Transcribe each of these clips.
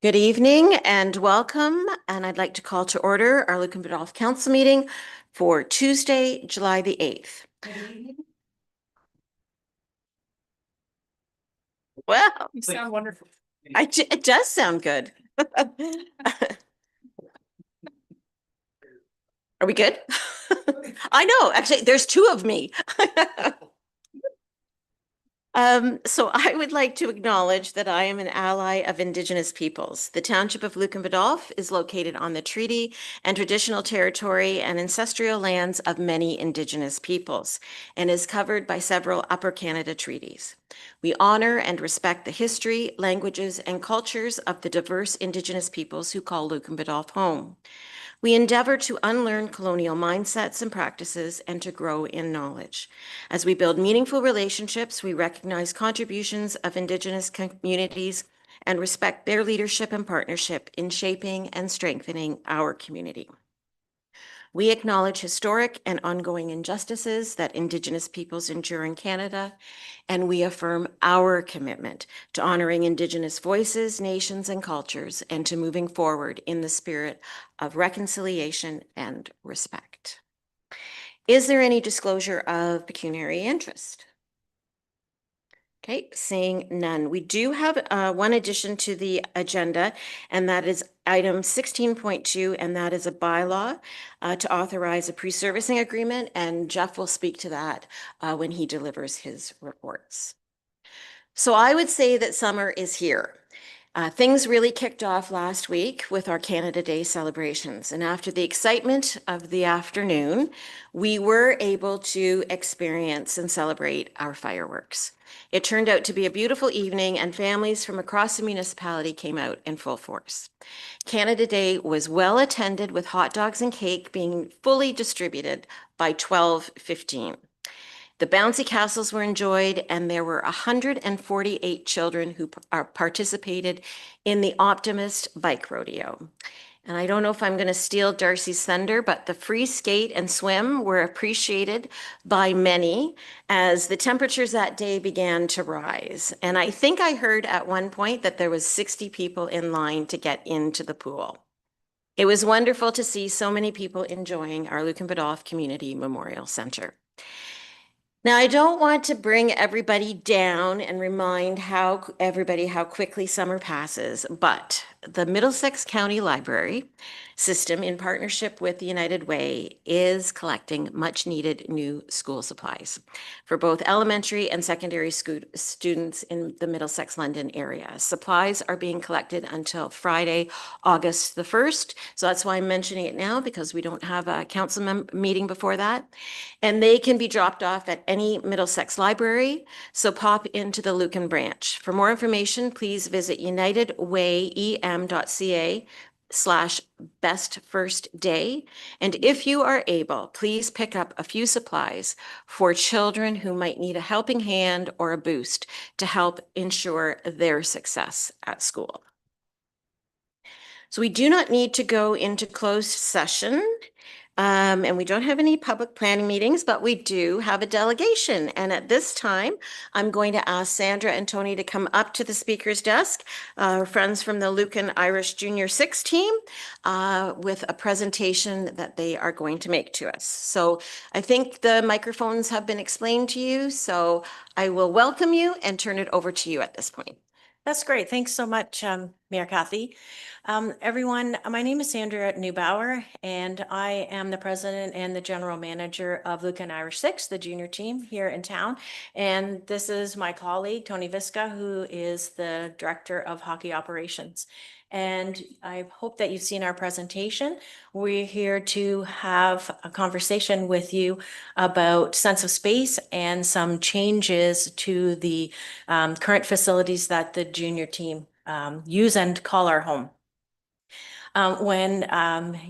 Good evening and welcome. And I'd like to call to order our Lucan Biddulph Council meeting for Tuesday, July the 8th. Good evening. Well, You sound wonderful. it does sound good. Are we good? I know, actually, there's two of me. So I would like to acknowledge that I am an ally of Indigenous peoples. The township of Lucan Biddulph is located on the treaty and traditional territory and ancestral lands of many Indigenous peoples and is covered by several Upper Canada treaties. We honor and respect the history, languages, and cultures of the diverse Indigenous peoples who call Lucan Biddulph home. We endeavor to unlearn colonial mindsets and practices and to grow in knowledge. As we build meaningful relationships, we recognize contributions of Indigenous communities and respect their leadership and partnership in shaping and strengthening our community. We acknowledge historic and ongoing injustices that Indigenous peoples endure in Canada, and we affirm our commitment to honoring Indigenous voices, nations, and cultures, and to moving forward in the spirit of reconciliation and respect. Is there any disclosure of pecuniary interest? Okay, seeing none. We do have one addition to the agenda, and that is item 16.2, and that is a bylaw to authorize a pre-servicing agreement, and Jeff will speak to that when he delivers his reports. So I would say that summer is here. Things really kicked off last week with our Canada Day celebrations. And after the excitement of the afternoon, we were able to experience and celebrate our fireworks. It turned out to be a beautiful evening, and families from across the municipality came out in full force. Canada Day was well attended, with hot dogs and cake being fully distributed by 12:15. The bouncy castles were enjoyed, and there were 148 children who participated in the Optimist Bike Rodeo. And I don't know if I'm going to steal Darcy's thunder, but the free skate and swim were appreciated by many as the temperatures that day began to rise. And I think I heard at one point that there was 60 people in line to get into the pool. It was wonderful to see so many people enjoying our Lucan Biddulph Community Memorial Center. Now, I don't want to bring everybody down and remind everybody how quickly summer passes, but the Middlesex County Library system, in partnership with the United Way, is collecting much needed new school supplies for both elementary and secondary students in the Middlesex London area. Supplies are being collected until Friday, August the 1st. So that's why I'm mentioning it now, because we don't have a council meeting before that. And they can be dropped off at any Middlesex library, so pop into the Lucan branch. For more information, please visit unitedwayem.ca/bestfirstday. And if you are able, please pick up a few supplies for children who might need a helping hand or a boost to help ensure their success at school. So we do not need to go into closed session. And we don't have any public planning meetings, but we do have a delegation. And at this time, I'm going to ask Sandra and Tony to come up to the speaker's desk, our friends from the Lucan Irish Junior 6 team, with a presentation that they are going to make to us. So I think the microphones have been explained to you, so I will welcome you and turn it over to you at this point. That's great. Thanks so much, Mayor Kathy. Everyone, my name is Sandra Neubauer, and I am the president and the general manager of Lucan Irish 6, the junior team here in town. And this is my colleague, Tony Visca, who is the director of hockey operations. And I hope that you've seen our presentation. We're here to have a conversation with you about sense of space and some changes to the current facilities that the junior team use and call our home. When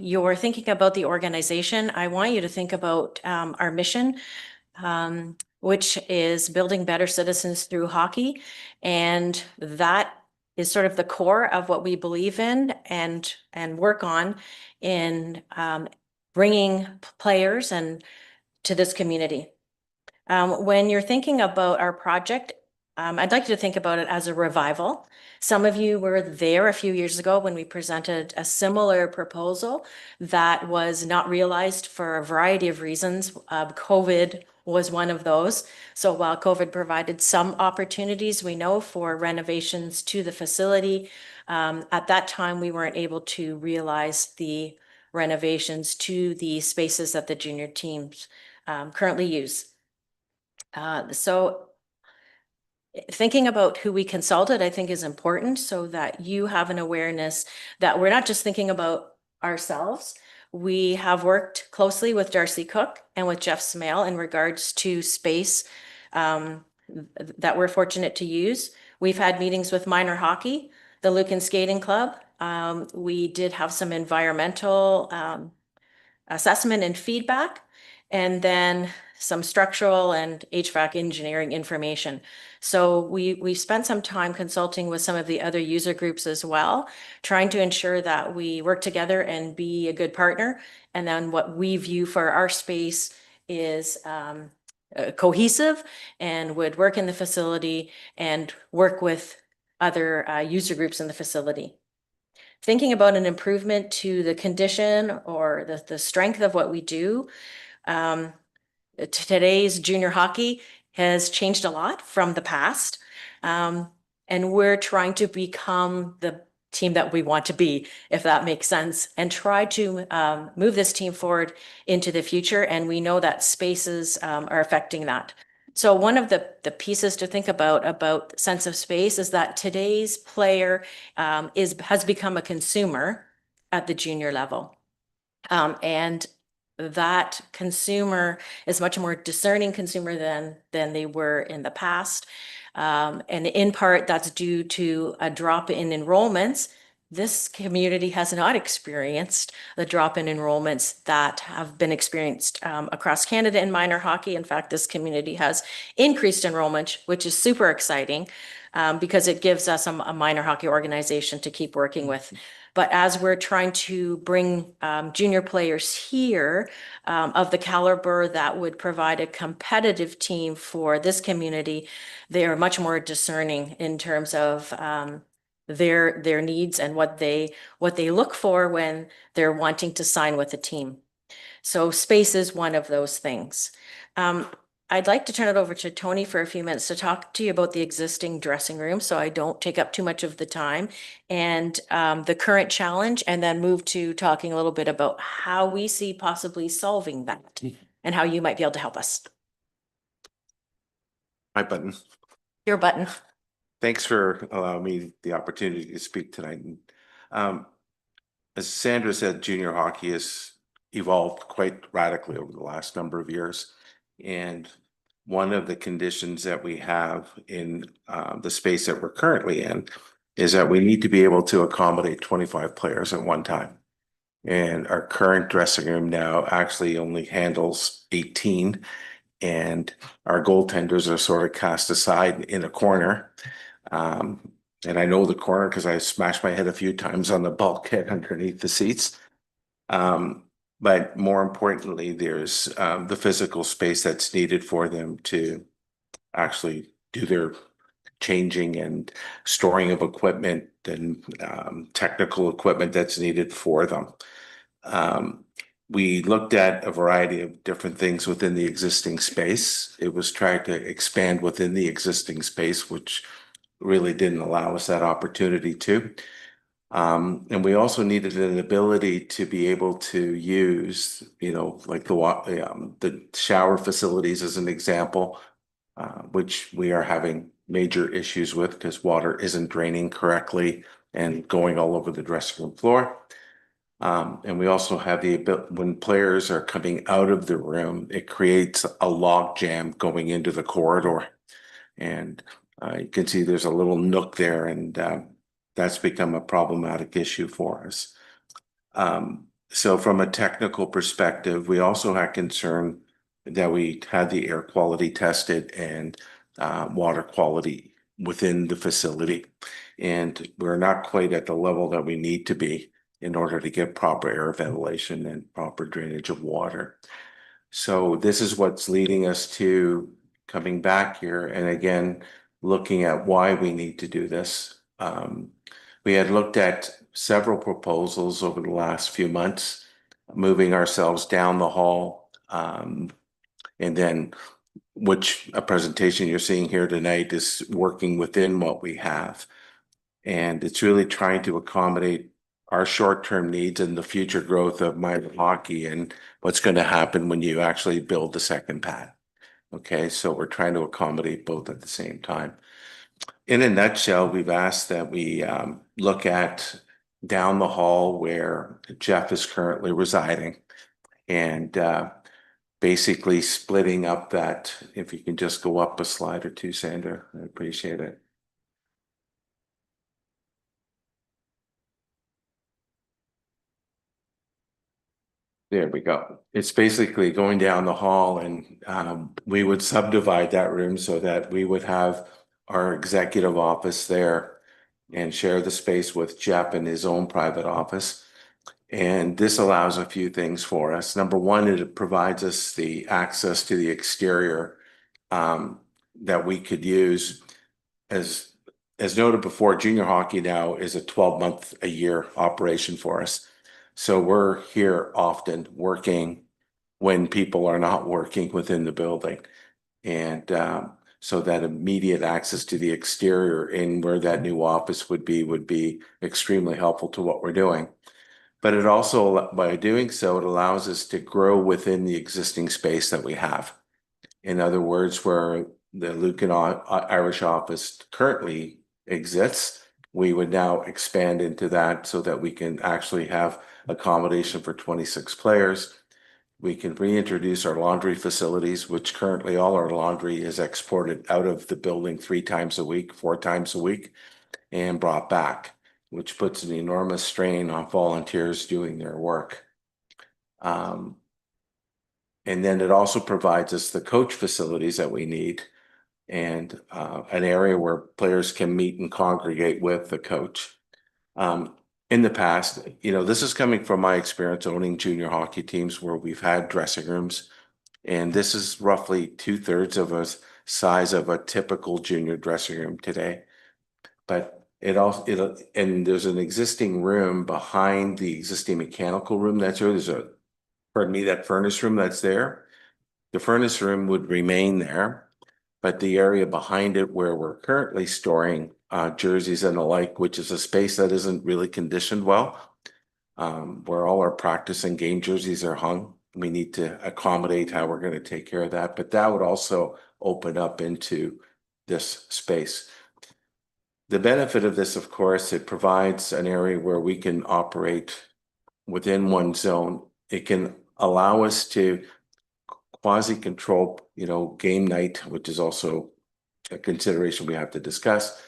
you're thinking about the organization, I want you to think about our mission, which is building better citizens through hockey. And that is sort of the core of what we believe in and work on in bringing players and to this community. When you're thinking about our project, I'd like you to think about it as a revival. Some of you were there a few years ago when we presented a similar proposal that was not realized for a variety of reasons. COVID was one of those. So while COVID provided some opportunities, we know for renovations to the facility, at that time we weren't able to realize the renovations to the spaces that the junior teams currently use. So thinking about who we consulted, I think is important so that you have an awareness that we're not just thinking about ourselves. We have worked closely with Darcy Cook and with Jeff Smale in regards to space that we're fortunate to use. We've had meetings with minor hockey, the Lucan Skating Club. We did have some environmental assessment and feedback, and then some structural and HVAC engineering information. So we spent some time consulting with some of the other user groups as well, trying to ensure that we work together and be a good partner. And then what we view for our space is cohesive and would work in the facility and work with other user groups in the facility. Thinking about an improvement to the condition or the strength of what we do. Today's junior hockey has changed a lot from the past. And we're trying to become the team that we want to be, if that makes sense, and try to move this team forward into the future. And we know that spaces are affecting that. So one of the pieces to think about sense of space is that today's player has become a consumer at the junior level. And that consumer is much more discerning consumer than they were in the past. And in part, that's due to a drop in enrollments. This community has not experienced the drop in enrollments that have been experienced across Canada in minor hockey. In fact, this community has increased enrollment, which is super exciting because it gives us a minor hockey organization to keep working with. But as we're trying to bring junior players here of the caliber that would provide a competitive team for this community, they are much more discerning in terms of their needs and what they look for when they're wanting to sign with a team. So space is one of those things. I'd like to turn it over to Tony for a few minutes to talk to you about the existing dressing room, so I don't take up too much of the time, and the current challenge, and then move to talking a little bit about how we see possibly solving that and how you might be able to help us. My button. Your button. Thanks for allowing me the opportunity to speak tonight. As Sandra said, junior hockey has evolved quite radically over the last number of years. And one of the conditions that we have in the space that we're currently in is that we need to be able to accommodate 25 players at one time. And our current dressing room now actually only handles 18. And our goaltenders are sort of cast aside in a corner. And I know the corner because I smashed my head a few times on the bulkhead underneath the seats. But more importantly, there's the physical space that's needed for them to actually do their changing and storing of equipment and technical equipment that's needed for them. We looked at a variety of different things within the existing space. It was trying to expand within the existing space, which really didn't allow us that opportunity to. And we also needed an ability to be able to use, like the shower facilities as an example, which we are having major issues with because water isn't draining correctly and going all over the dressing room floor. And we also have the ability, when players are coming out of the room, it creates a log jam going into the corridor. And you can see there's a little nook there, and that's become a problematic issue for us. So from a technical perspective, we also had concern that we had the air quality tested and water quality within the facility. And we're not quite at the level that we need to be in order to get proper air ventilation and proper drainage of water. So this is what's leading us to coming back here. And again, looking at why we need to do this. We had looked at several proposals over the last few months, moving ourselves down the hall, and then which a presentation you're seeing here tonight is working within what we have. And it's really trying to accommodate our short-term needs and the future growth of minor hockey and what's going to happen when you actually build the second pad. Okay, so we're trying to accommodate both at the same time. In a nutshell, we've asked that we look at down the hall where Jeff is currently residing and basically splitting up that, if you can just go up a slide or two, Sandra, I appreciate it. There we go. It's basically going down the hall and we would subdivide that room so that we would have our executive office there and share the space with Jeff in his own private office. And this allows a few things for us. Number one, it provides us the access to the exterior that we could use. As noted before, junior hockey now is a 12-month-a-year operation for us. So we're here often working when people are not working within the building. And so that immediate access to the exterior and where that new office would be extremely helpful to what we're doing. But it also, by doing so, it allows us to grow within the existing space that we have. In other words, where the Lucan Irish office currently exists, we would now expand into that so that we can actually have accommodation for 26 players. We can reintroduce our laundry facilities, which currently all our laundry is exported out of the building 3 times a week, 4 times a week, and brought back, which puts an enormous strain on volunteers doing their work. And then it also provides us the coach facilities that we need and an area where players can meet and congregate with the coach. In the past, this is coming from my experience owning junior hockey teams where we've had dressing rooms, and this is roughly 2/3 of a size of a typical junior dressing room today. But and there's an existing room behind the existing mechanical room that's there. There's that furnace room that's there. The furnace room would remain there, but the area behind it where we're currently storing jerseys and the like, which is a space that isn't really conditioned well, where all our practice and game jerseys are hung. We need to accommodate how we're going to take care of that, but that would also open up into this space. The benefit of this, of course, it provides an area where we can operate within one zone. It can allow us to quasi-control, game night, which is also a consideration we have to discuss.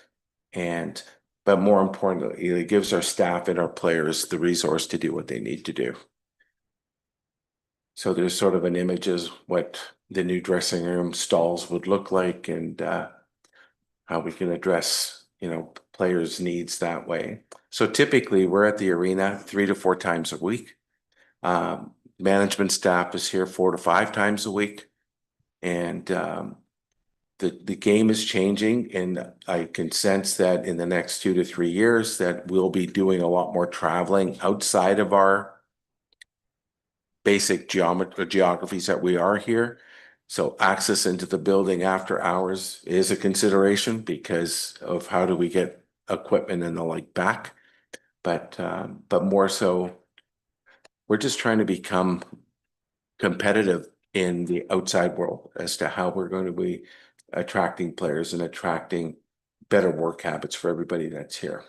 But more importantly, it gives our staff and our players the resource to do what they need to do. So there's sort of an image as what the new dressing room stalls would look like and how we can address players' needs that way. So typically we're at the arena 3 to 4 times a week. Management staff is here 4 to 5 times a week. And the game is changing, and I can sense that in the next 2 to 3 years that we'll be doing a lot more traveling outside of our basic geographies that we are here. So access into the building after hours is a consideration because of how do we get equipment and the like back. But more so, we're just trying to become competitive in the outside world as to how we're going to be attracting players and attracting better work habits for everybody that's here.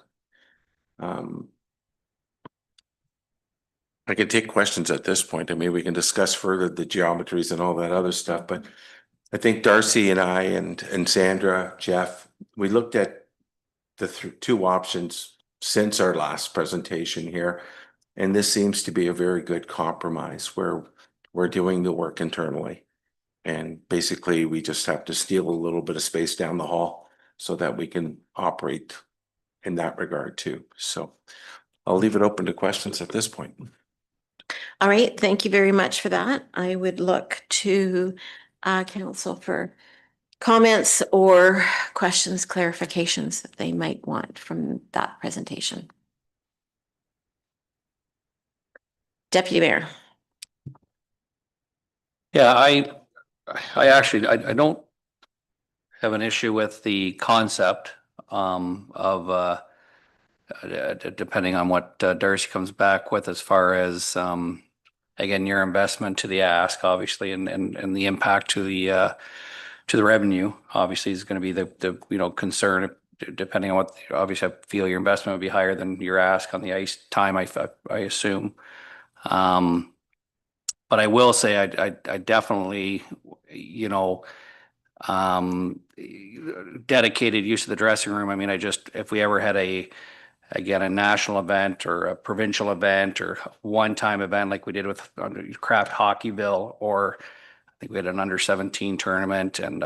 I can take questions at this point. I mean, we can discuss further the geometries and all that other stuff, but I think Darcy and I and Sandra, Jeff, we looked at the 2 options since our last presentation here, and this seems to be a very good compromise where we're doing the work internally. And basically, we just have to steal a little bit of space down the hall so that we can operate in that regard too. So I'll leave it open to questions at this point. All right, thank you very much for that. I would look to council for comments or questions, clarifications that they might want from that presentation? Deputy Mayor. Yeah, I actually, I don't have an issue with the concept of depending on what Darcy comes back with as far as again, your investment to the ask, obviously, and the impact to the revenue, obviously, is going to be the concern, depending on what, obviously, I feel your investment would be higher than your ask on the ice time, I assume. But I will say I definitely, dedicated use of the dressing room. I mean, if we ever had again, a national event or a provincial event or one-time event like we did with Craft Hockeyville, or I think we had an under 17 tournament, and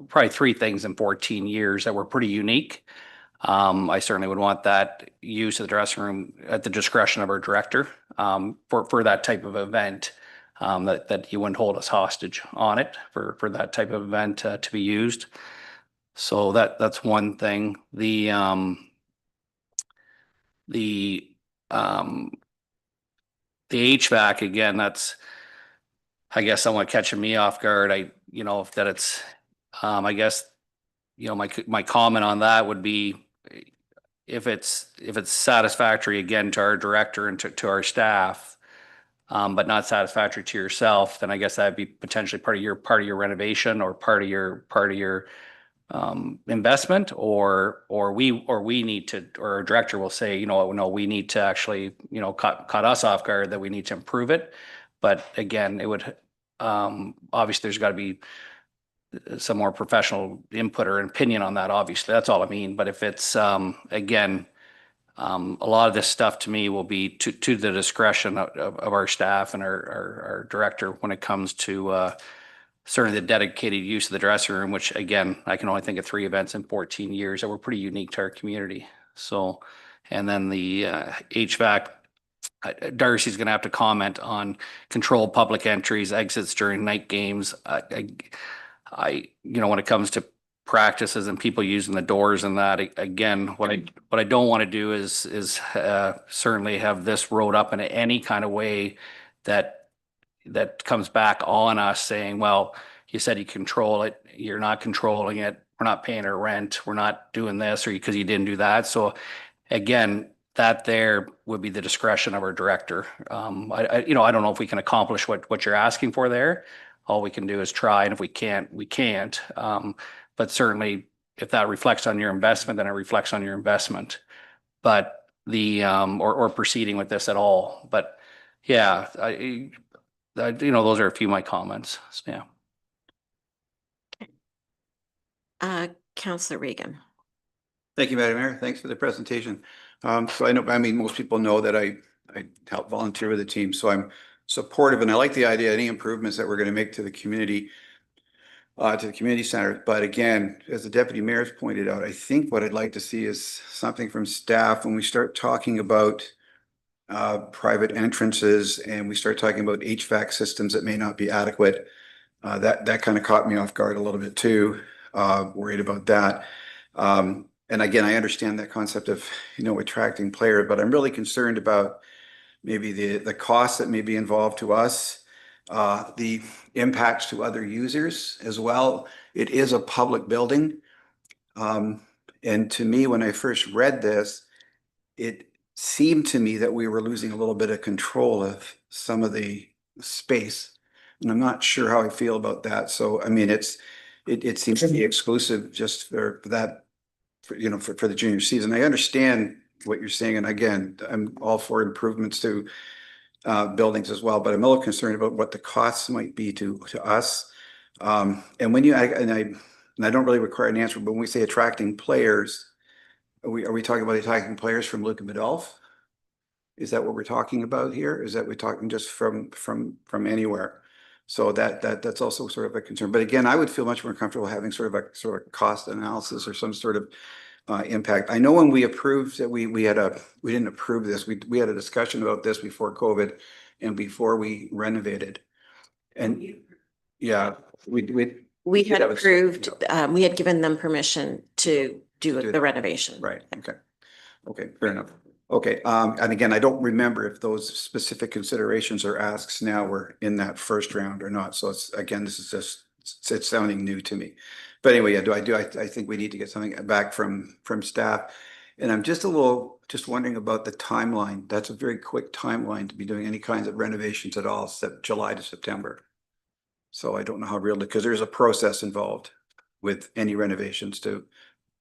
probably 3 things in 14 years that were pretty unique. I certainly would want that use of the dressing room at the discretion of our director for that type of event. That you wouldn't hold us hostage on it for that type of event to be used. So that's one thing. The HVAC, again, that's, I guess, somewhat catching me off guard. That it's, I guess, my comment on that would be, if it's satisfactory, again, to our director and to our staff, but not satisfactory to yourself, then I guess that'd be potentially part of your renovation or part of your investment, or we need to, or our director will say, no, we need to actually, cut us off guard, that we need to improve it. But again, it would, obviously, there's got to be some more professional input or opinion on that. Obviously, that's all I mean. But if it's, again, a lot of this stuff to me will be to the discretion of our staff and our director when it comes to certainly the dedicated use of the dressing room, which, again, I can only think of 3 events in 14 years that were pretty unique to our community. So, and then the HVAC, Darcy's going to have to comment on controlled public entries, exits during night games. When it comes to practices and people using the doors and that, again, what I don't want to do is certainly have this rolled up in any kind of way that comes back on us saying, well, you said you control it, you're not controlling it, we're not paying our rent, we're not doing this, or because you didn't do that. So again, that there would be the discretion of our director. I don't know if we can accomplish what you're asking for there. All we can do is try, and if we can't, we can't. But certainly, if that reflects on your investment, then it reflects on your investment. But or proceeding with this at all. But yeah, those are a few of my comments. So, yeah. Councillor Regan. Thank you, Madam Mayor. Thanks for the presentation. So most people know that I help volunteer with the team, so I'm supportive, and I like the idea, any improvements that we're going to make to the community center. But again, as the deputy mayor's pointed out, I think what I'd like to see is something from staff when we start talking about private entrances and we start talking about HVAC systems that may not be adequate. That kind of caught me off guard a little bit too, worried about that. And again, I understand that concept of, attracting players, but I'm really concerned about maybe the costs that may be involved to us, the impacts to other users as well. It is a public building. And to me, when I first read this, it seemed to me that we were losing a little bit of control of some of the space. And I'm not sure how I feel about that. So, I mean, it seems to be exclusive just for that, for the junior season. I understand what you're saying. And again, I'm all for improvements to buildings as well, but I'm a little concerned about what the costs might be to us. And when I don't really require an answer, but when we say attracting players, are we talking about attracting players from Lucan Biddulph? Is that what we're talking about here? Is that we're talking just from anywhere? So that's also sort of a concern. But again, I would feel much more comfortable having sort of cost analysis or some sort of impact. I know when we approved that we didn't approve this. We had a discussion about this before COVID and before we renovated. And yeah, we We did had have a- approved, we had given them permission to do do the that. renovation. Right, okay. Okay, fair enough. Okay, and again, I don't remember if those specific considerations or asks now were in that first round or not. So it's, again, this is just, it's sounding new to me. But anyway, I think we need to get something back from staff. And I'm just just wondering about the timeline. That's a very quick timeline to be doing any kinds of renovations at all, July to September. So I don't know how real, because there's a process involved with any renovations to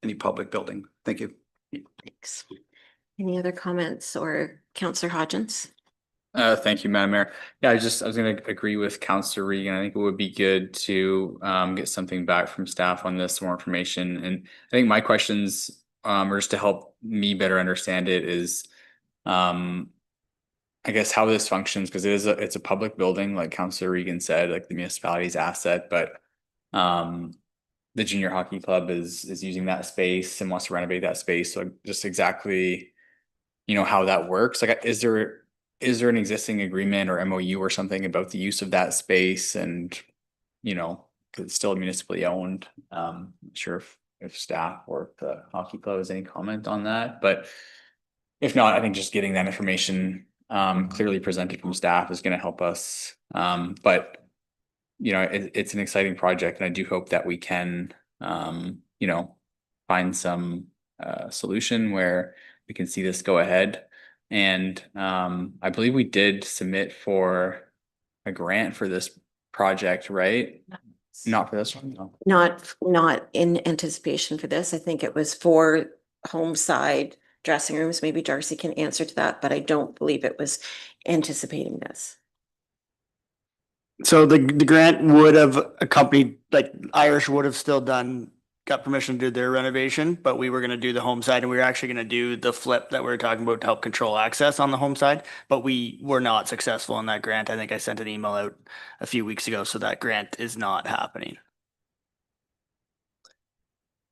any public building. Thank you. Thanks. Any other comments or Councillor Hodgins? Thank you, Madam Mayor. Yeah, I was gonna agree with Councillor Regan. I think it would be good to get something back from staff on this, more information. And I think my questions, or just to help me better understand it, is I guess how this functions, because it's a public building, like Councillor Regan said, like the municipality's asset, but the junior hockey club is using that space and wants to renovate that space. So just exactly, how that works. Like, is there an existing agreement or MOU or something about the use of that space? And, 'cause it's still municipally owned. Not sure if staff or if the hockey club has any comment on that, but if not, I think just getting that information clearly presented from staff is going to help us. But it's an exciting project, and I do hope that we can, find some solution where we can see this go ahead. And I believe we did submit for a grant for this project, right? Not for this one, no. Not in anticipation for this. I think it was for home side dressing rooms. Maybe Darcy can answer to that, but I don't believe it was anticipating this. So the grant would have accompanied, like Irish would have still got permission to do their renovation, but we were gonna do the home side, and we were actually gonna do the flip that we were talking about to help control access on the home side, but we were not successful in that grant. I think I sent an email out a few weeks ago, so that grant is not happening.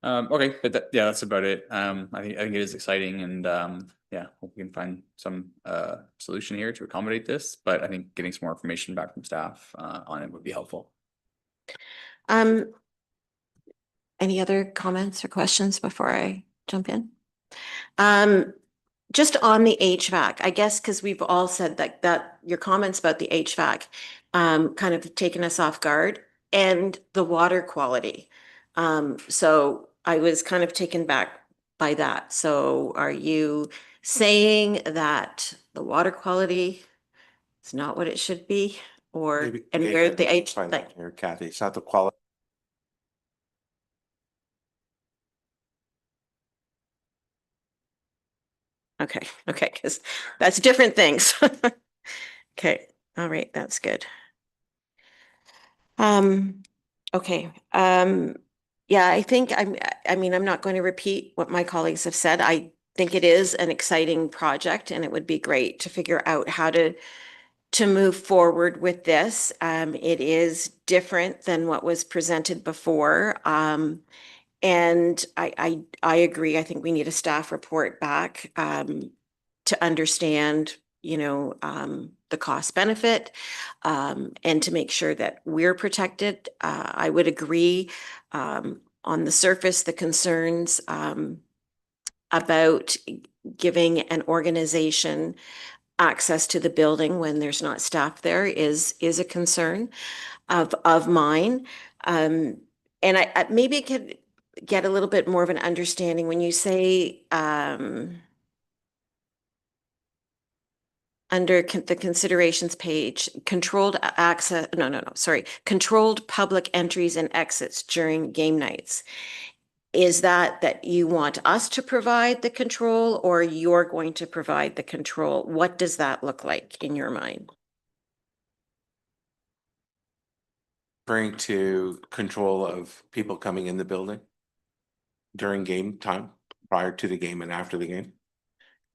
Okay, but that's about it. I think it is exciting, and hope we can find some solution here to accommodate this. But I think getting some more information back from staff on it would be helpful. Any other comments or questions before I jump in? Just on the HVAC, I guess, because we've all said that your comments about the HVAC kind of taken us off guard, and the water quality. So I was kind of taken back by that. So are you saying that the water quality is not what it should be? Or, Maybe- and maybe where the I can find like, out here, Kathy, it's not the quality. okay, because that's different things. Okay, all right, that's good. Okay, yeah, I think I mean, I'm not going to repeat what my colleagues have said. I think it is an exciting project, and it would be great to figure out how to move forward with this. It is different than what was presented before. And I agree. I think we need a staff report back to understand, the cost benefit and to make sure that we're protected. I would agree on the surface, the concerns about giving an organization access to the building when there's not staff there is a concern of mine. And I maybe could get a little bit more of an understanding when you say under the considerations page, controlled access, no, sorry, controlled public entries and exits during game nights. Is that you want us to provide the control, or you're going to provide the control? What does that look like in your mind? Referring to control of people coming in the building during game time, prior to the game and after the game.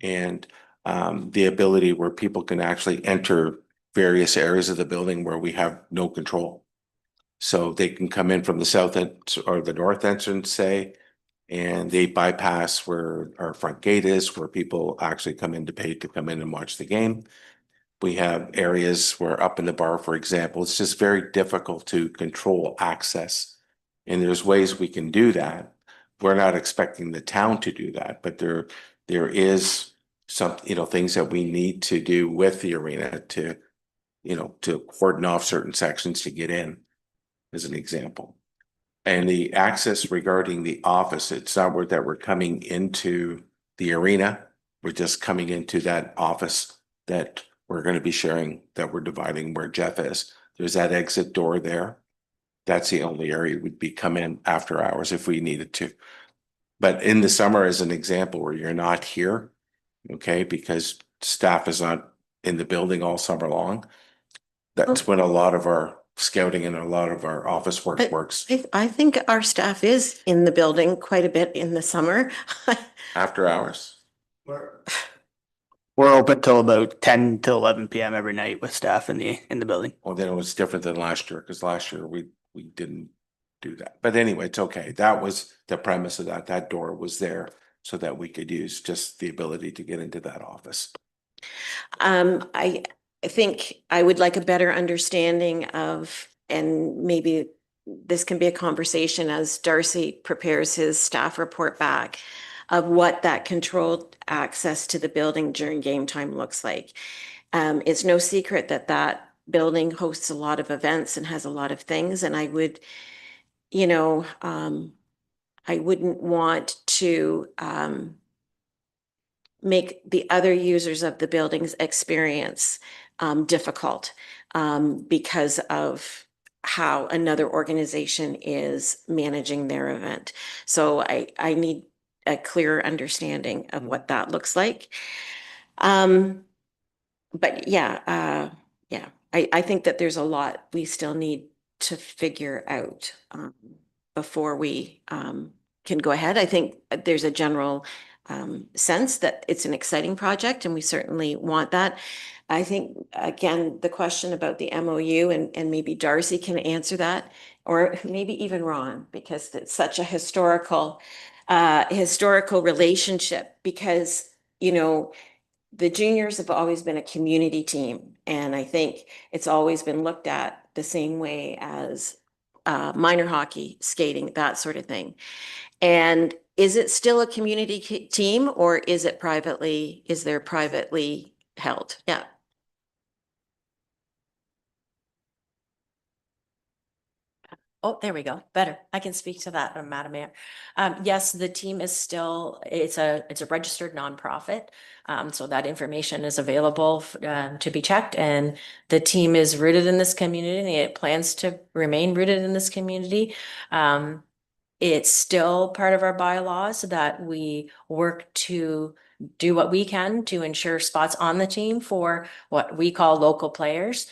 And the ability where people can actually enter various areas of the building where we have no control. So they can come in from the south end or the north entrance, say, and they bypass where our front gate is, where people actually come in to pay to come in and watch the game. We have areas where up in the bar, for example, it's just very difficult to control access And there's ways we can do that. We're not expecting the town to do that, but there is some, things that we need to do with the arena to, to cordon off certain sections to get in, as an example. And the access regarding the office, it's not that we're coming into the arena. We're just coming into that office that we're going to be sharing, that we're dividing where Jeff is. There's that exit door there. That's the only area we'd be come in after hours if we needed to. But in the summer, as an example, where you're not here, okay, because staff is not in the building all summer long, that's when a lot of our scouting and a lot of our office work But works I think our staff is in the building quite a bit in the summer. after hours. We're open till about 10 to 11 PM every night with staff in the building. Well, then it was different than last year, because last year we didn't do that. But anyway, it's okay. That was the premise of that. That door was there so that we could use just the ability to get into that office. I think I would like a better understanding of, and maybe this can be a conversation as Darcy prepares his staff report back, of what that controlled access to the building during game time looks like. It's no secret that that building hosts a lot of events and has a lot of things, and I would, I wouldn't want to make the other users of the building's experience difficult because of how another organization is managing their event. So I need a clearer understanding of what that looks like. But yeah, I think that there's a lot we still need to figure out before we can go ahead. I think there's a general sense that it's an exciting project and we certainly want that. I think, again, the question about the MOU and maybe Darcy can answer that, or maybe even Ron, because it's such a historical relationship, because, the juniors have always been a community team. And I think it's always been looked at the same way as minor hockey, skating, that sort of thing. And is it still a community team, or is there privately held? Yeah. Oh, there we go. Better. I can speak to that, Madam Mayor. Yes, the team is still, it's a registered nonprofit. So that information is available to be checked, and the team is rooted in this community and it plans to remain rooted in this community. It's still part of our bylaws that we work to do what we can to ensure spots on the team for what we call local players.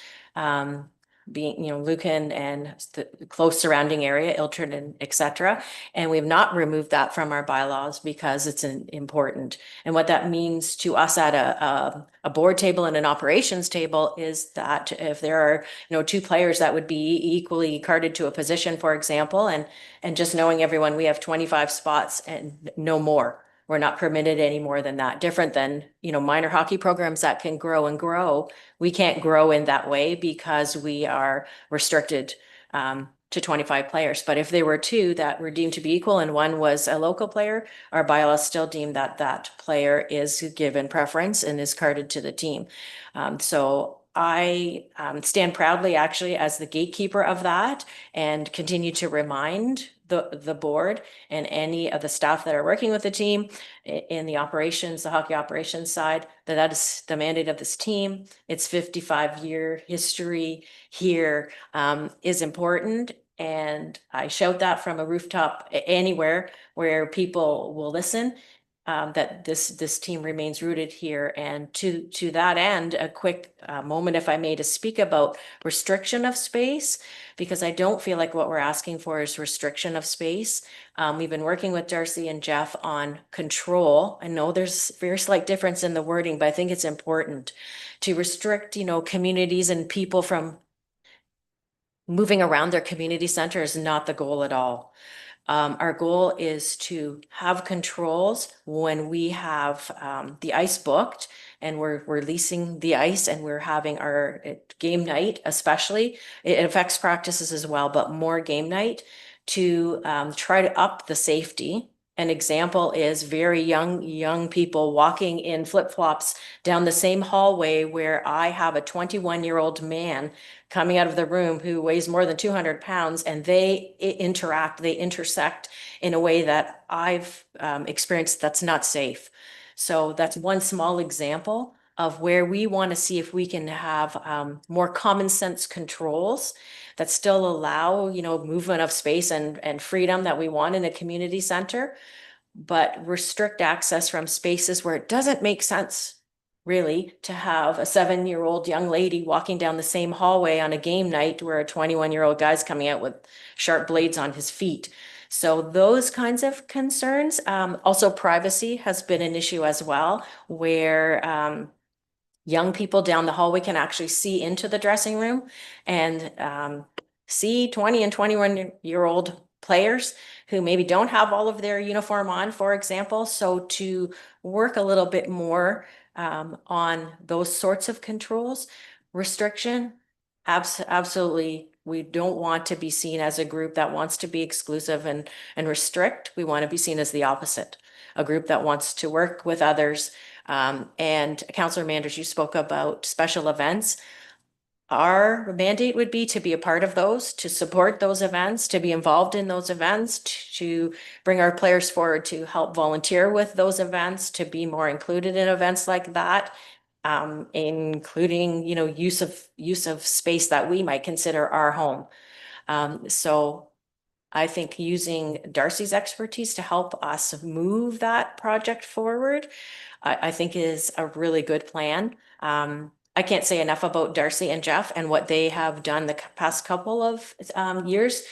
Being, Lucan and the close surrounding area, Iltrin and et cetera. And we've not removed that from our bylaws because it's important. And what that means to us at a board table and an operations table is that if there are, two players that would be equally carded to a position, for example, and just knowing everyone, we have 25 spots and no more. We're not permitted any more than that. Different than, minor hockey programs that can grow and grow. We can't grow in that way because we are restricted to 25 players. But if there were two that were deemed to be equal and one was a local player, our bylaws still deem that that player is given preference and is carded to the team. So I stand proudly actually as the gatekeeper of that and continue to remind the board and any of the staff that are working with the team in the hockey operations side, that is the mandate of this team. Its 55-year history here is important. And I shout that from a rooftop anywhere where people will listen, that this team remains rooted here. And to that end, a quick moment, if I may, to speak about restriction of space, because I don't feel like what we're asking for is restriction of space. We've been working with Darcy and Jeff on control. I know there's very slight difference in the wording, but I think it's important to restrict, communities and people from moving around their community center is not the goal at all. Our goal is to have controls when we have the ice booked and we're leasing the ice and we're having our game night, especially. It affects practices as well, but more game night to try to up the safety. An example is very young people walking in flip-flops down the same hallway where I have a 21-year-old man coming out of the room who weighs more than 200 pounds, and they intersect in a way that I've experienced that's not safe. So that's one small example of where we want to see if we can have more common sense controls that still allow, movement of space and freedom that we want in a community center, but restrict access from spaces where it doesn't make sense really to have a 7-year-old young lady walking down the same hallway on a game night where a 21-year-old guy's coming out with sharp blades on his feet. So those kinds of concerns. Also, privacy has been an issue as well, where young people down the hallway can actually see into the dressing room and see 20 and 21-year-old players who maybe don't have all of their uniform on, for example. So to work a little bit more on those sorts of controls, restriction, absolutely. We don't want to be seen as a group that wants to be exclusive and restrict. We want to be seen as the opposite, a group that wants to work with others. And Councillor Manders, you spoke about special events. Our mandate would be to be a part of those, to support those events, to be involved in those events, to bring our players forward, to help volunteer with those events, to be more included in events like that, including, use of space that we might consider our home. So I think using Darcy's expertise to help us move that project forward, I think is a really good plan. I can't say enough about Darcy and Jeff and what they have done the past couple of years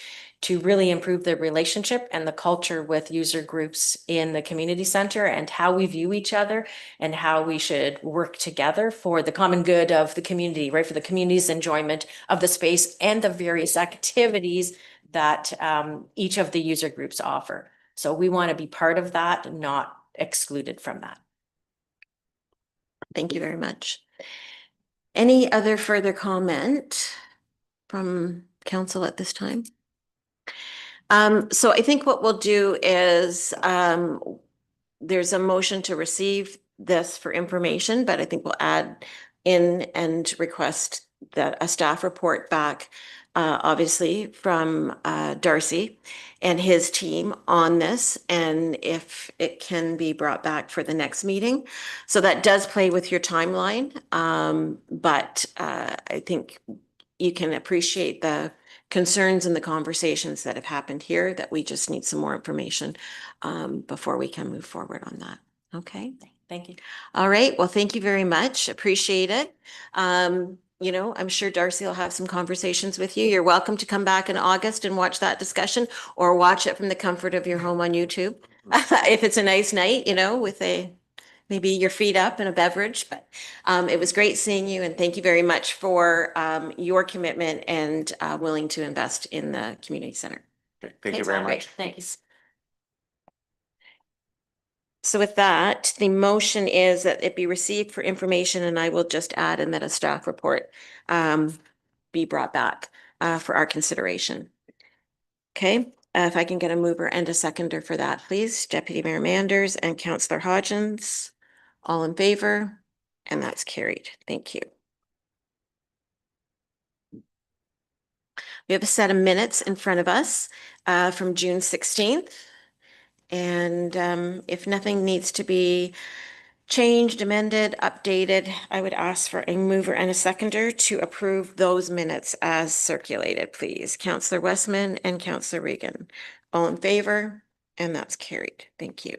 to really improve the relationship and the culture with user groups in the community center and how we view each other and how we should work together for the common good of the community, right? For the community's enjoyment of the space and the various activities that each of the user groups offer. So we want to be part of that, not excluded from that. Thank you very much. Any other further comment from council at this time? So I think what we'll do is there's a motion to receive this for information, but I think we'll add in and request that a staff report back, obviously from Darcy and his team on this, and if it can be brought back for the next meeting. So that does play with your timeline, but I think you can appreciate the concerns and the conversations that have happened here, that we just need some more information before we can move forward on that. Okay. Thank you. All right. Well, thank you very much. Appreciate it. I'm sure Darcy will have some conversations with you. You're welcome to come back in August and watch that discussion, or watch it from the comfort of your home on YouTube. If it's a nice night, with maybe your feet up and a beverage, but it was great seeing you, and thank you very much for your commitment and willing to invest in the community center. Thank you very much. Thanks. So with that, the motion is that it be received for information, and I will just add in that a staff report be brought back for our consideration. Okay, if I can get a mover and a seconder for that, please. Deputy Mayor Manders and Councillor Hodgins, all in favor, and that's carried. Thank you. We have a set of minutes in front of us from June 16th. And if nothing needs to be changed, amended, updated, I would ask for a mover and a seconder to approve those minutes as circulated, please. Councillor Westman and Councillor Regan, all in favor, and that's carried. Thank you.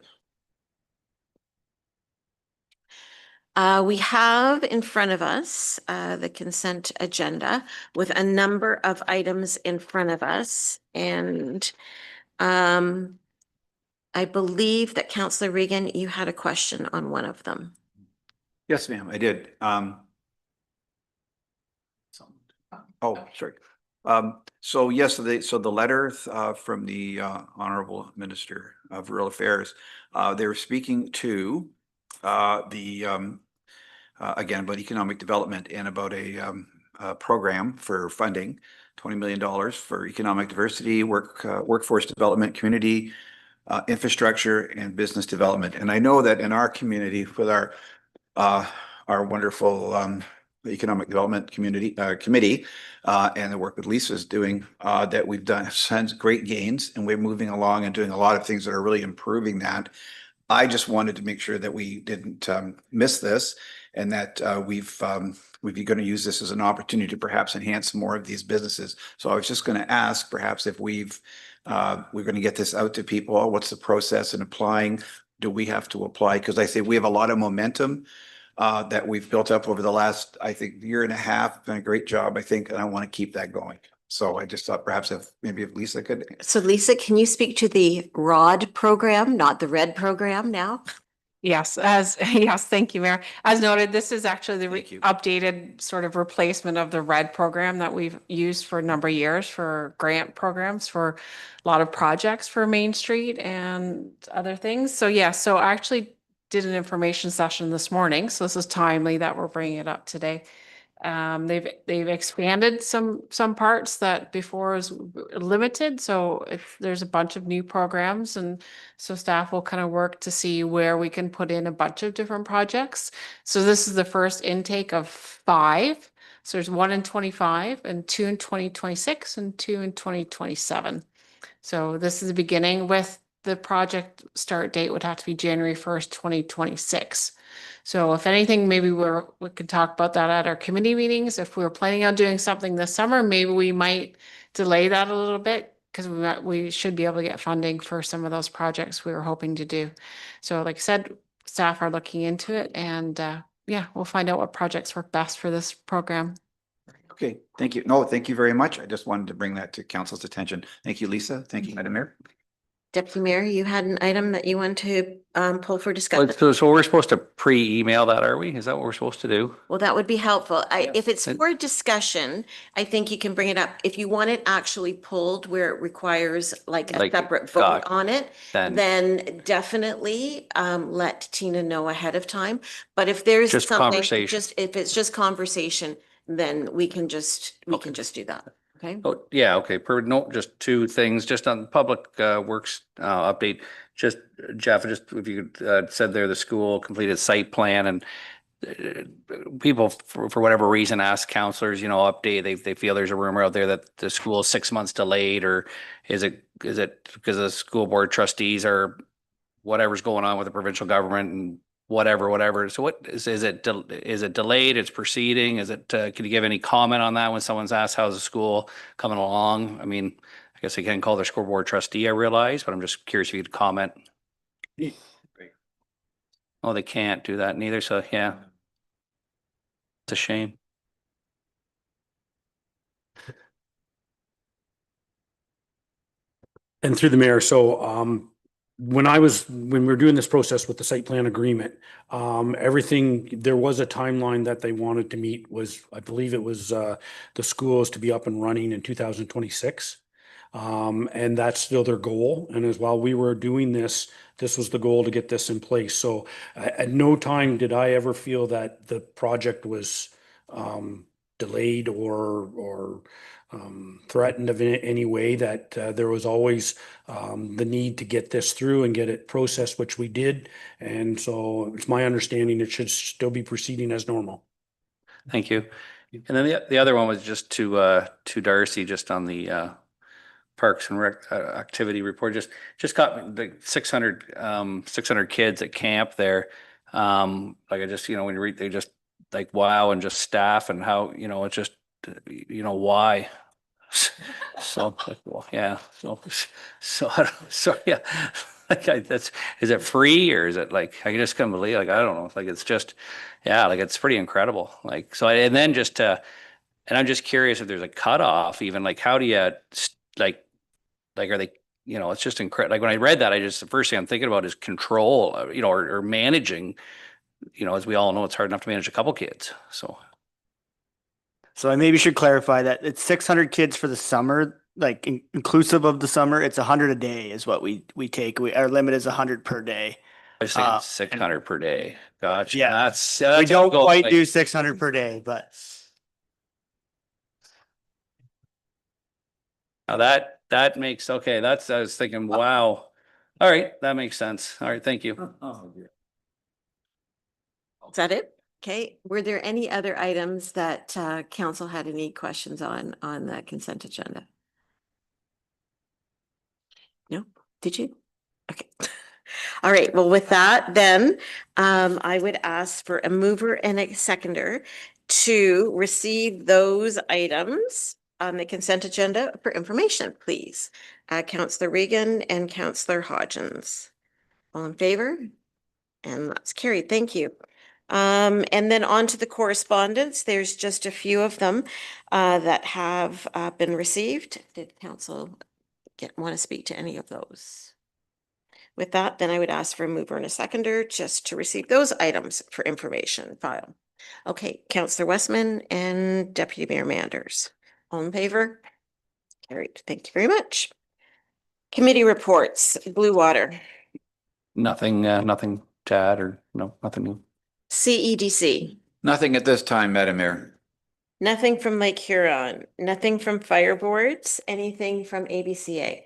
We have in front of us the consent agenda with a number of items in front of us, and I believe that Councillor Regan, you had a question on one of them. Yes, ma'am, I did. Oh, sorry. So yes, so the letter from the Honorable Minister of Rural Affairs, they were speaking to again, about economic development and about a program for funding, $20 million for economic diversity, workforce development, community infrastructure, and business development. And I know that in our community with our wonderful economic development committee and the work that Lisa's doing, that we've done since great gains, and we're moving along and doing a lot of things that are really improving that. I just wanted to make sure that we didn't miss this, and that we're going to use this as an opportunity to perhaps enhance more of these businesses. So I was just going to ask, perhaps if we're going to get this out to people, what's the process in applying? Do we have to apply? Because I say we have a lot of momentum that we've built up over the last, I think, year and a half. Done a great job, I think, and I want to keep that going. So I just thought perhaps if Lisa could. So Lisa, can you speak to the ROD program, not the RED program now? Yes, yes, thank you, Mayor. As noted, this is actually the Thank you. updated sort of replacement of the RED program that we've used for a number of years for grant programs for a lot of projects for Main Street and other things. So yeah, so I actually did an information session this morning, so this is timely that we're bringing it up today. They've expanded some parts that before was limited. So there's a bunch of new programs, and so staff will kind of work to see where we can put in a bunch of different projects. So this is the first intake of 5. So there's 1 in 25 and 2 in 2026 and 2 in 2027. So this is the beginning. With the project start date would have to be January 1st, 2026. So if anything, maybe we could talk about that at our committee meetings. If we were planning on doing something this summer, maybe we might delay that a little bit, because we should be able to get funding for some of those projects we were hoping to do. So like I said, staff are looking into it, and yeah, we'll find out what projects work best for this program. Okay, thank you. No, thank you very much. I just wanted to bring that to council's attention. Thank you, Lisa. Thank you, Madam Mayor. Deputy Mayor, you had an item that you want to pull for discussion? So we're supposed to pre-email that, are we? Is that what we're supposed to do? Well, that would be helpful. If it's And- for discussion, I think you can bring it up. If you want it actually pulled where it requires like a Like, separate vote got- on it, then definitely let Tina know ahead of time. But if there's Just something, conversation. if it's just conversation, then we can just do that. Okay. Oh, yeah, okay, no, just 2 things, just on public works update. Just Jeff, just if you could said there, the school completed site plan, and people for whatever reason ask counselors, update, they feel there's a rumor out there that the school is 6 months delayed, or is it because the school board trustees are whatever's going on with the provincial government and whatever. So what is it delayed? It's proceeding? Is it, can you give any comment on that when someone's asked, how's the school coming along? I mean, I guess they can call their school board trustee, I realize, but I'm just curious if you could comment. Oh, they can't do that neither. So yeah, it's a shame. And through the mayor, so when we were doing this process with the site plan agreement, everything, there was a timeline that they wanted to meet was, I believe it was the schools to be up and running in 2026. And that's still their goal. And as while we were doing this was the goal to get this in place. So at no time did I ever feel that the project was delayed or threatened of any way, that there was always the need to get this through and get it processed, which we did. And so it's my understanding it should still be proceeding as normal. Thank you. And then the other one was just to Darcy, just on the Parks and Rec activity report. Just got the 600 kids at camp there. Like I just, when you read, they just like, wow, and just staff and how, it's just, why. So like, well, yeah. So yeah. Like is it free, or is it like, I just can't believe, like, I don't know. Like, it's just, yeah, like it's pretty incredible. Like, so, and then and I'm just curious if there's a cutoff, even like, how do you like, are they, it's just incredible. Like when I read that, the first thing I'm thinking about is control, or managing, as we all know, it's hard enough to manage a couple kids. So I maybe should clarify that it's 600 kids for the summer, like inclusive of the summer. It's 100 a day is what we take. Our limit is 100 per day. I was thinking 600 per day. Gotcha. Yeah. That's We don't quite like, do 600 per day, but Now that makes, okay, that's, I was thinking, wow. All right, that makes sense. All right, thank you. Is that it? Okay, were there any other items that council had any questions on the consent agenda? No, did you? Okay. All right, well, with that, then I would ask for a mover and a seconder to receive those items on the consent agenda for information, please. Councillor Regan and Councillor Hodgins. All in favor? And that's carried. Thank you. And then on to the correspondence. There's just a few of them that have been received. Did council want to speak to any of those? With that, then I would ask for a mover and a seconder just to receive those items for information file. Okay, Councillor Westman and Deputy Mayor Manders. All in favor? Carried. Thank you very much. Committee reports, Blue Water, Nothing, nothing to add or no, nothing new. CEDC, Nothing at this time, Madam Mayor. nothing from Lake Huron, nothing from Fire Boards, anything from ABCA.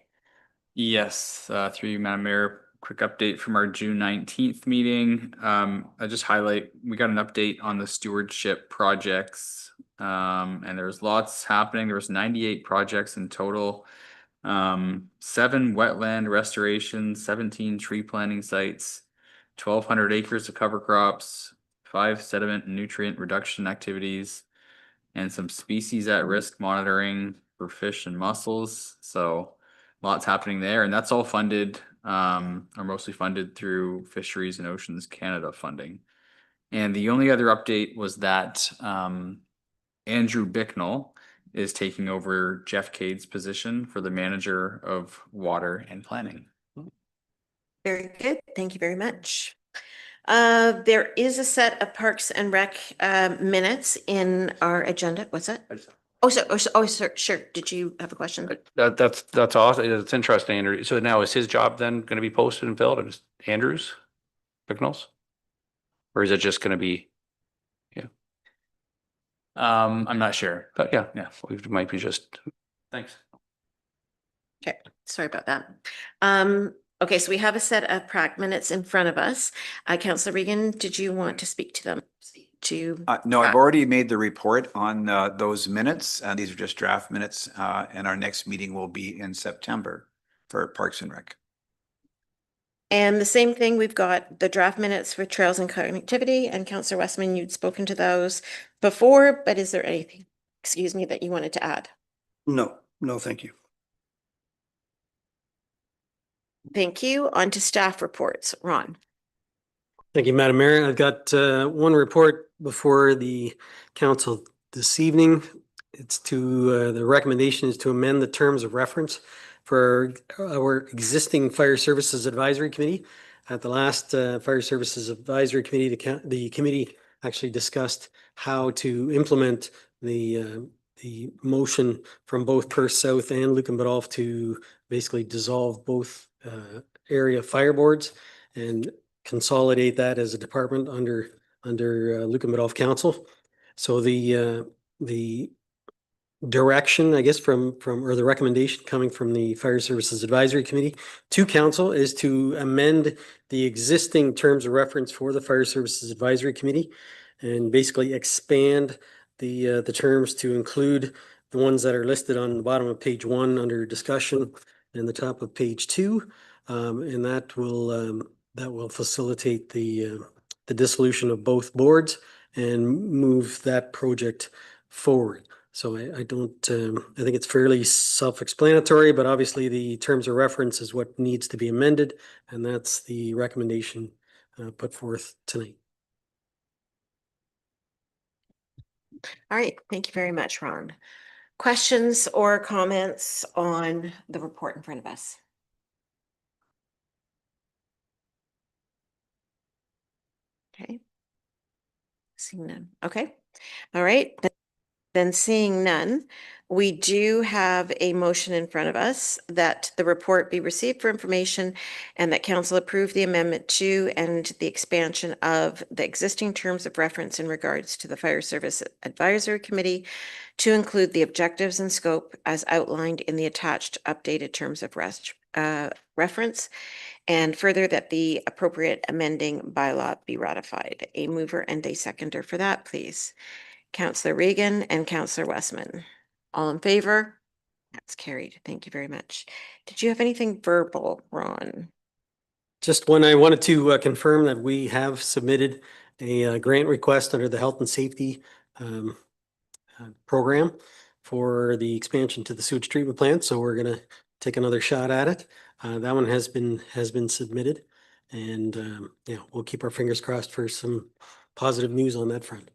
Yes, through you, Madam Mayor, quick update from our June 19th meeting. I just highlight, we got an update on the stewardship projects. And there's lots happening. There was 98 projects in total. 7 wetland restorations, 17 tree planting sites, 1,200 acres of cover crops, 5 sediment and nutrient reduction activities, and some species at risk monitoring for fish and mussels. So lots happening there, and that's all funded, or mostly funded through Fisheries and Oceans Canada funding. And the only other update was that Andrew Bicknell is taking over Jeff Cade's position for the manager of water and planning. Very good. Thank you very much. There is a set of Parks and Rec minutes in our agenda. What's that? Sure. Did you have a question? That's awesome. It's interesting, Andrew. So now is his job then going to be posted and filled? Is Andrews, Bicknell's? Or is it just going to be, I'm not sure. but yeah, Yeah. we might be just, thanks. Okay, sorry about that. Okay, so we have a set of PRAC minutes in front of us. Councillor Regan, did you want to speak to them? No, I've already made the report on those minutes. These are just draft minutes, and our next meeting will be in September for Parks and Rec. And the same thing, we've got the draft minutes for Trails and Connectivity, and Councillor Westman, you'd spoken to those before, but is there anything, excuse me, that you wanted to add? No, thank you. Thank you. On to staff reports. Ron. Thank you, Madam Mayor. I've got one report before the council this evening. It's to, the recommendation is to amend the terms of reference for our existing Fire Services Advisory Committee. At the last Fire Services Advisory Committee, the committee actually discussed how to implement the motion from both Perth South and Lucan Biddulph to basically dissolve both area fire boards and consolidate that as a department under Lucan Biddulph Council. So the direction, I guess, or the recommendation coming from the Fire Services Advisory Committee to Council is to amend the existing terms of reference for the Fire Services Advisory Committee and basically expand the terms to include the ones that are listed on the bottom of page 1 under discussion and the top of page 2, and that will facilitate the dissolution of both boards and move that project forward. So I don't, I think it's fairly self-explanatory, but obviously the terms of reference is what needs to be amended, and that's the recommendation put forth tonight. All right. Thank you very much, Ron. Questions or comments on the report in front of us? Okay. Seeing none. Okay. All right. Then seeing none, we do have a motion in front of us that the report be received for information and that council approve the amendment to and the expansion of the existing terms of reference in regards to the Fire Service Advisory Committee to include the objectives and scope as outlined in the attached updated terms of reference, and further that the appropriate amending bylaw be ratified. A mover and a seconder for that, please. Councillor Regan and Councillor Westman. All in favor? That's carried. Thank you very much. Did you have anything verbal, Ron? Just when I wanted to confirm that we have submitted a grant request under the Health and Safety program for the expansion to the sewage treatment plant. So we're gonna take another shot at it. That one has been submitted, and yeah, we'll keep our fingers crossed for some positive news on that front.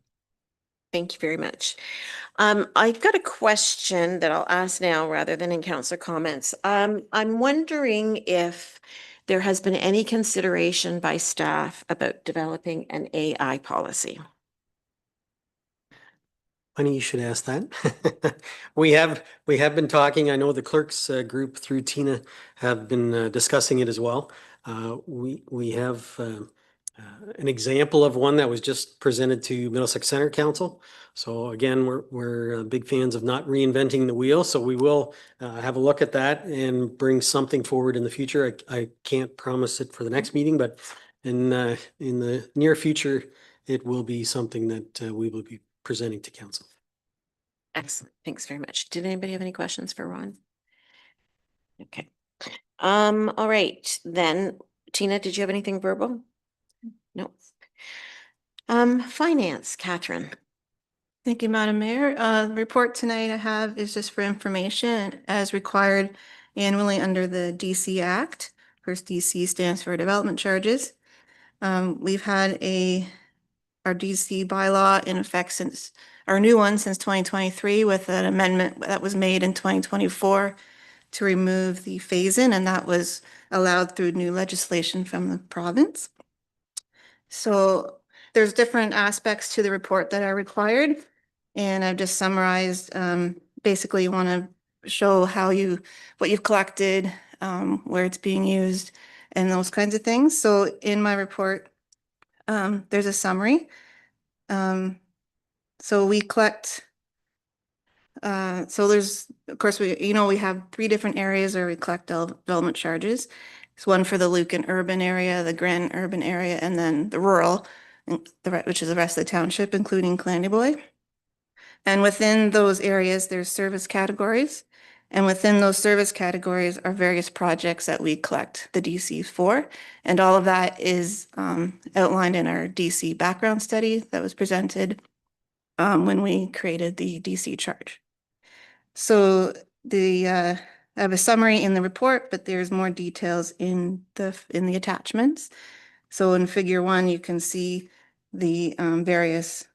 Thank you very much. I've got a question that I'll ask now rather than in councillor comments. I'm wondering if there has been any consideration by staff about developing an AI policy. Funny you should ask that. We have been talking. I know the clerks group through Tina have been discussing it as well. We have an example of one that was just presented to Middlesex Center Council. So again, we're big fans of not reinventing the wheel. So we will have a look at that and bring something forward in the future. I can't promise it for the next meeting, but in the near future, it will be something that we will be presenting to council. Excellent. Thanks very much. Did anybody have any questions for Ron? Okay. All right, then. Tina, did you have anything verbal? No. Finance, Catherine. Thank you, Madam Mayor. The report tonight I have is just for information as required annually under the DC Act. Of course, DC stands for Development Charges. We've had our DC bylaw in effect since, our new one since 2023 with an amendment that was made in 2024 to remove the phase-in, and that was allowed through new legislation from the province. So there's different aspects to the report that are required, and I've just summarized, basically you want to show what you've collected, where it's being used, and those kinds of things. So in my report, there's a summary. So we collect, so there's, of course, we have 3 different areas where we collect development charges. It's one for the Lucan urban area, the Grand urban area, and then the rural, which is the rest of the township, including Clandyboy. And within those areas, there's service categories. And within those service categories are various projects that we collect the DCs for. And all of that is outlined in our DC background study that was presented when we created the DC charge. So I have a summary in the report, but there's more details in the attachments. So in figure 1, you can see the various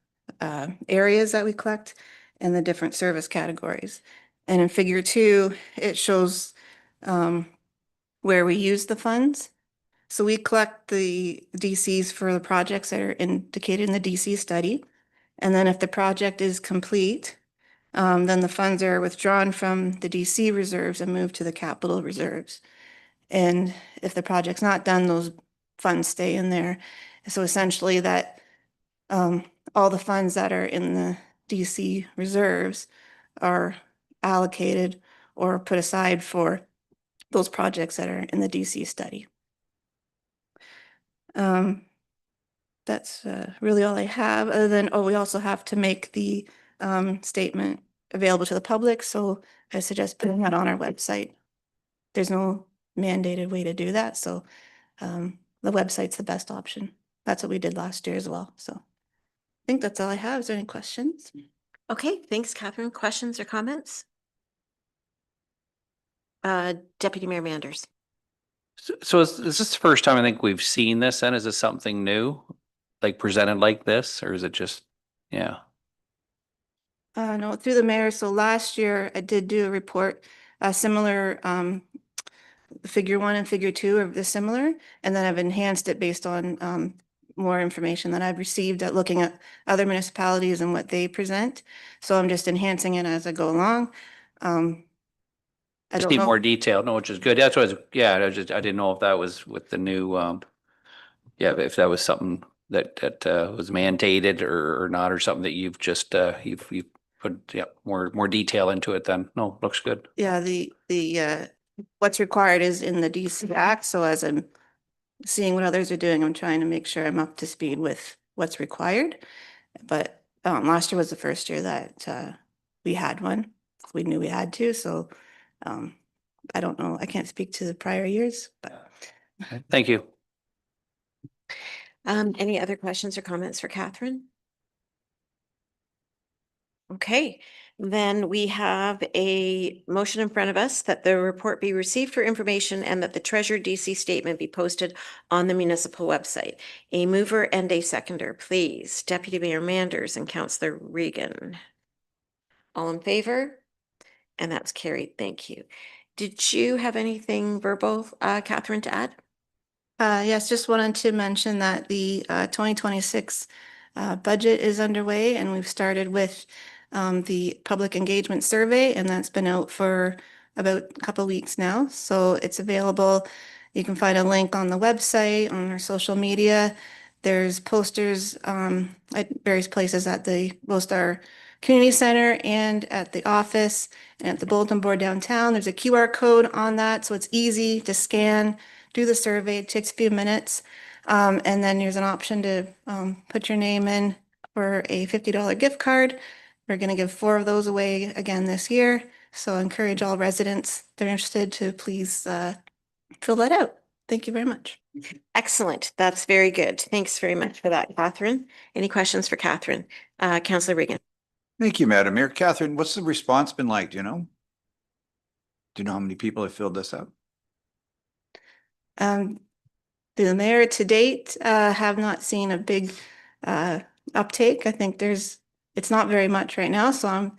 areas that we collect and the different service categories. And in figure 2, it shows where we use the funds. So we collect the DCs for the projects that are indicated in the DC study. And then if the project is complete, then the funds are withdrawn from the DC reserves and moved to the capital reserves. And if the project's not done, those funds stay in there. So essentially that all the funds that are in the DC reserves are allocated or put aside for those projects that are in the DC study. That's really all I have, other than, we also have to make the statement available to the public. So I suggest putting that on our website. There's no mandated way to do that. So the website's the best option. That's what we did last year as well. So I think that's all I have. Is there any questions? Okay, thanks, Catherine. Questions or comments? Deputy Mayor Manders. So is this the first time I think we've seen this, and is this something new? Like presented like this, or is it just, yeah? No, through the mayor. So last year I did do a report, similar, figure 1 and figure 2 are similar, and then I've enhanced it based on more information that I've received at looking at other municipalities and what they present. So I'm just enhancing it as I go along. I Just don't need know. more detail, no, which is good. That's what I was, yeah, I didn't know if that was with the new, yeah, if that was something that was mandated or not, or something that you've just, you've put, yeah, more detail into it then. No, looks good. Yeah, what's required is in the DC Act. So as I'm seeing what others are doing, I'm trying to make sure I'm up to speed with what's required. But last year was the first year that we had one. We knew we had to, so I don't know. I can't speak to the prior years, but Thank you. Any other questions or comments for Catherine? Okay, then we have a motion in front of us that the report be received for information and that the treasurer DC statement be posted on the municipal website. A mover and a seconder, please. Deputy Mayor Manders and Councillor Regan. All in favor? And that's carried. Thank you. Did you have anything verbal, Catherine, to add? yes, just wanted to mention that the 2026 budget is underway, and we've started with the public engagement survey, and that's been out for about a couple of weeks now. So it's available. You can find a link on the website, on our social media. There's posters at various places at both our community center and at the office and at the bulletin board downtown. There's a QR code on that, so it's easy to scan, do the survey. It takes a few minutes. And then there's an option to put your name in for a $50 gift card. We're going to give 4 of those away again this year. So I encourage all residents that are interested to please fill that out. Thank you very much. Excellent. That's very good. Thanks very much for that, Catherine. Any questions for Catherine? Councillor Regan. Thank you, Madam Mayor. Catherine, what's the response been like? Do you know? Do you know how many people have filled this out? The mayor to date have not seen a big uptake. I think it's not very much right now, so I'm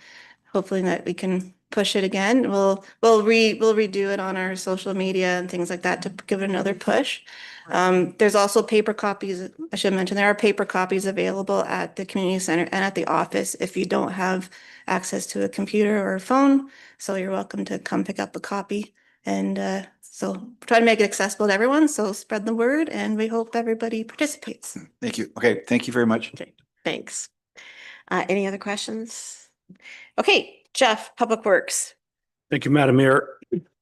hoping that we can push it again. We'll redo it on our social media and things like that to give it another push. There's also paper copies. I should mention there are paper copies available at the community center and at the office if you don't have access to a computer or a phone. So you're welcome to come pick up a copy. And so try to make it accessible to everyone. So spread the word, and we hope everybody participates. Thank you. Okay, thank you very much. Okay, thanks. Any other questions? Okay, Jeff, Public Works. Thank you, Madam Mayor.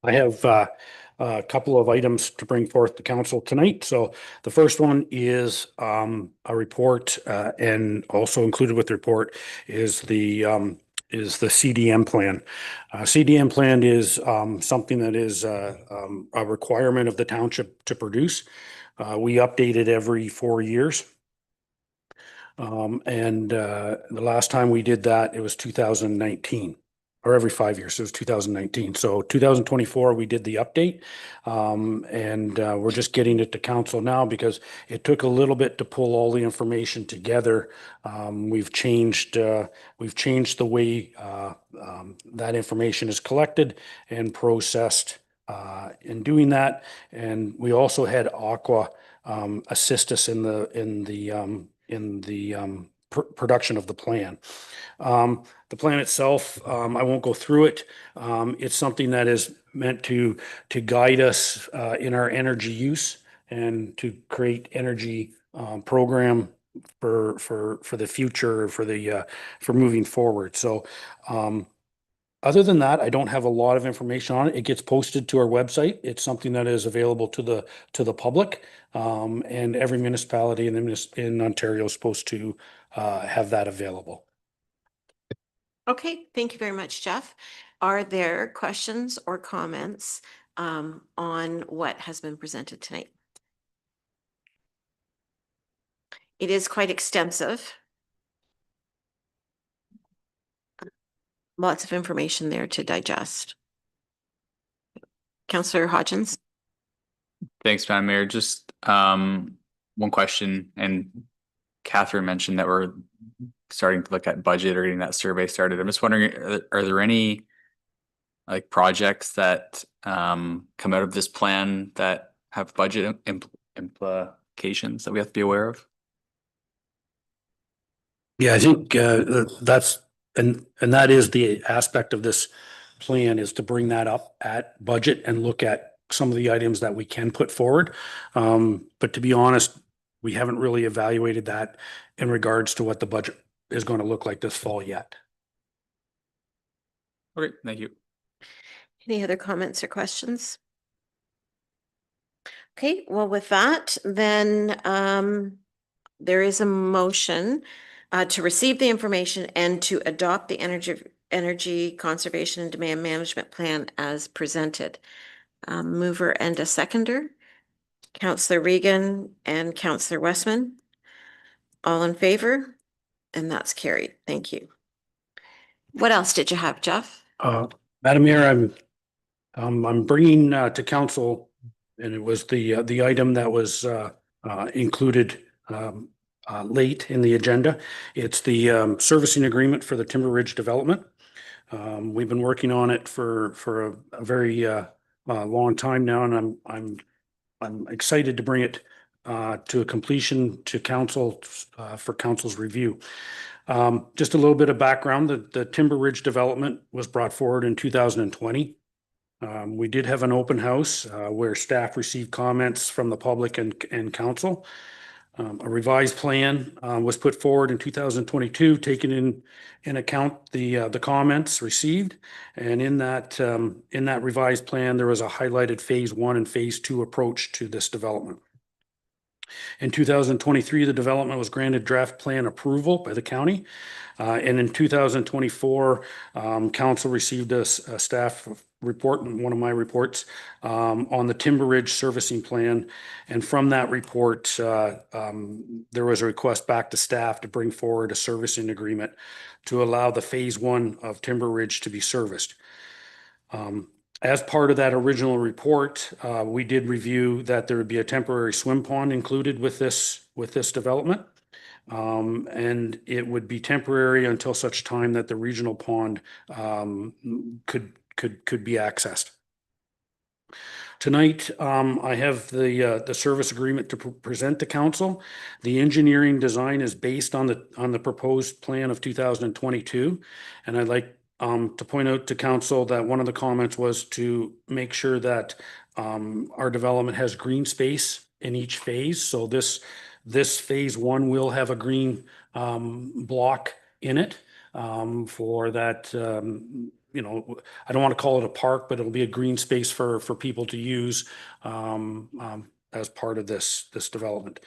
I have a couple of items to bring forth to council tonight. So the first one is a report, and also included with the report is the CDM plan. CDM plan is something that is a requirement of the township to produce. We update it every 4 years. And the last time we did that, it was 2019, or every 5 years. So it was 2019. So 2024, we did the update. And we're just getting it to council now because it took a little bit to pull all the information together. We've changed the way that information is collected and processed in doing that. And we also had Aqua assist us in the production of the plan. The plan itself, I won't go through it. It's something that is meant to guide us in our energy use and to create energy program for the future, for moving forward. So other than that, I don't have a lot of information on it. It gets posted to our website. It's something that is available to the public, and every municipality in Ontario is supposed to have that available. Okay, thank you very much, Jeff. Are there questions or comments on what has been presented tonight? It is quite extensive. Lots of information there to digest. Councillor Hodgins. Thanks, Madam Mayor. Just one question, and Catherine mentioned that we're starting to look at budget or getting that survey started. I'm just wondering, are there any like projects that come out of this plan that have budget implications that we have to be aware of? Yeah, I think that's, and that is the aspect of this plan, is to bring that up at budget and look at some of the items that we can put forward. But to be honest, we haven't really evaluated that in regards to what the budget is going to look like this fall yet. Okay, thank you. Any other comments or questions? Okay, well, with that, then there is a motion to receive the information and to adopt the energy conservation and demand management plan as presented. Mover and a seconder, Councillor Regan and Councillor Westman. All in favor? And that's carried. Thank you. What else did you have, Jeff? Madam Mayor, I'm bringing to council, and it was the item that was included late in the agenda. It's the servicing agreement for the Timber Ridge development. We've been working on it for a very long time now, and I'm excited to bring it to a completion to council for council's review. Just a little bit of background: the Timber Ridge development was brought forward in 2020. We did have an open house where staff received comments from the public and council. A revised plan was put forward in 2022, taking in account the comments received. And in that revised plan, there was a highlighted phase 1 and phase 2 approach to this development. In 2023, the development was granted draft plan approval by the county. And in 2024, council received a staff report, one of my reports, on the Timber Ridge servicing plan. And from that report, there was a request back to staff to bring forward a servicing agreement to allow the phase 1 of Timber Ridge to be serviced. As part of that original report, we did review that there would be a temporary swim pond included with this development. And it would be temporary until such time that the regional pond could be accessed. Tonight, I have the service agreement to present to council. The engineering design is based on the proposed plan of 2022, and I'd like to point out to council that one of the comments was to make sure that our development has green space in each phase. So this phase 1 will have a green block in it for that. I don't want to call it a park, but it'll be a green space for people to use as part of this development.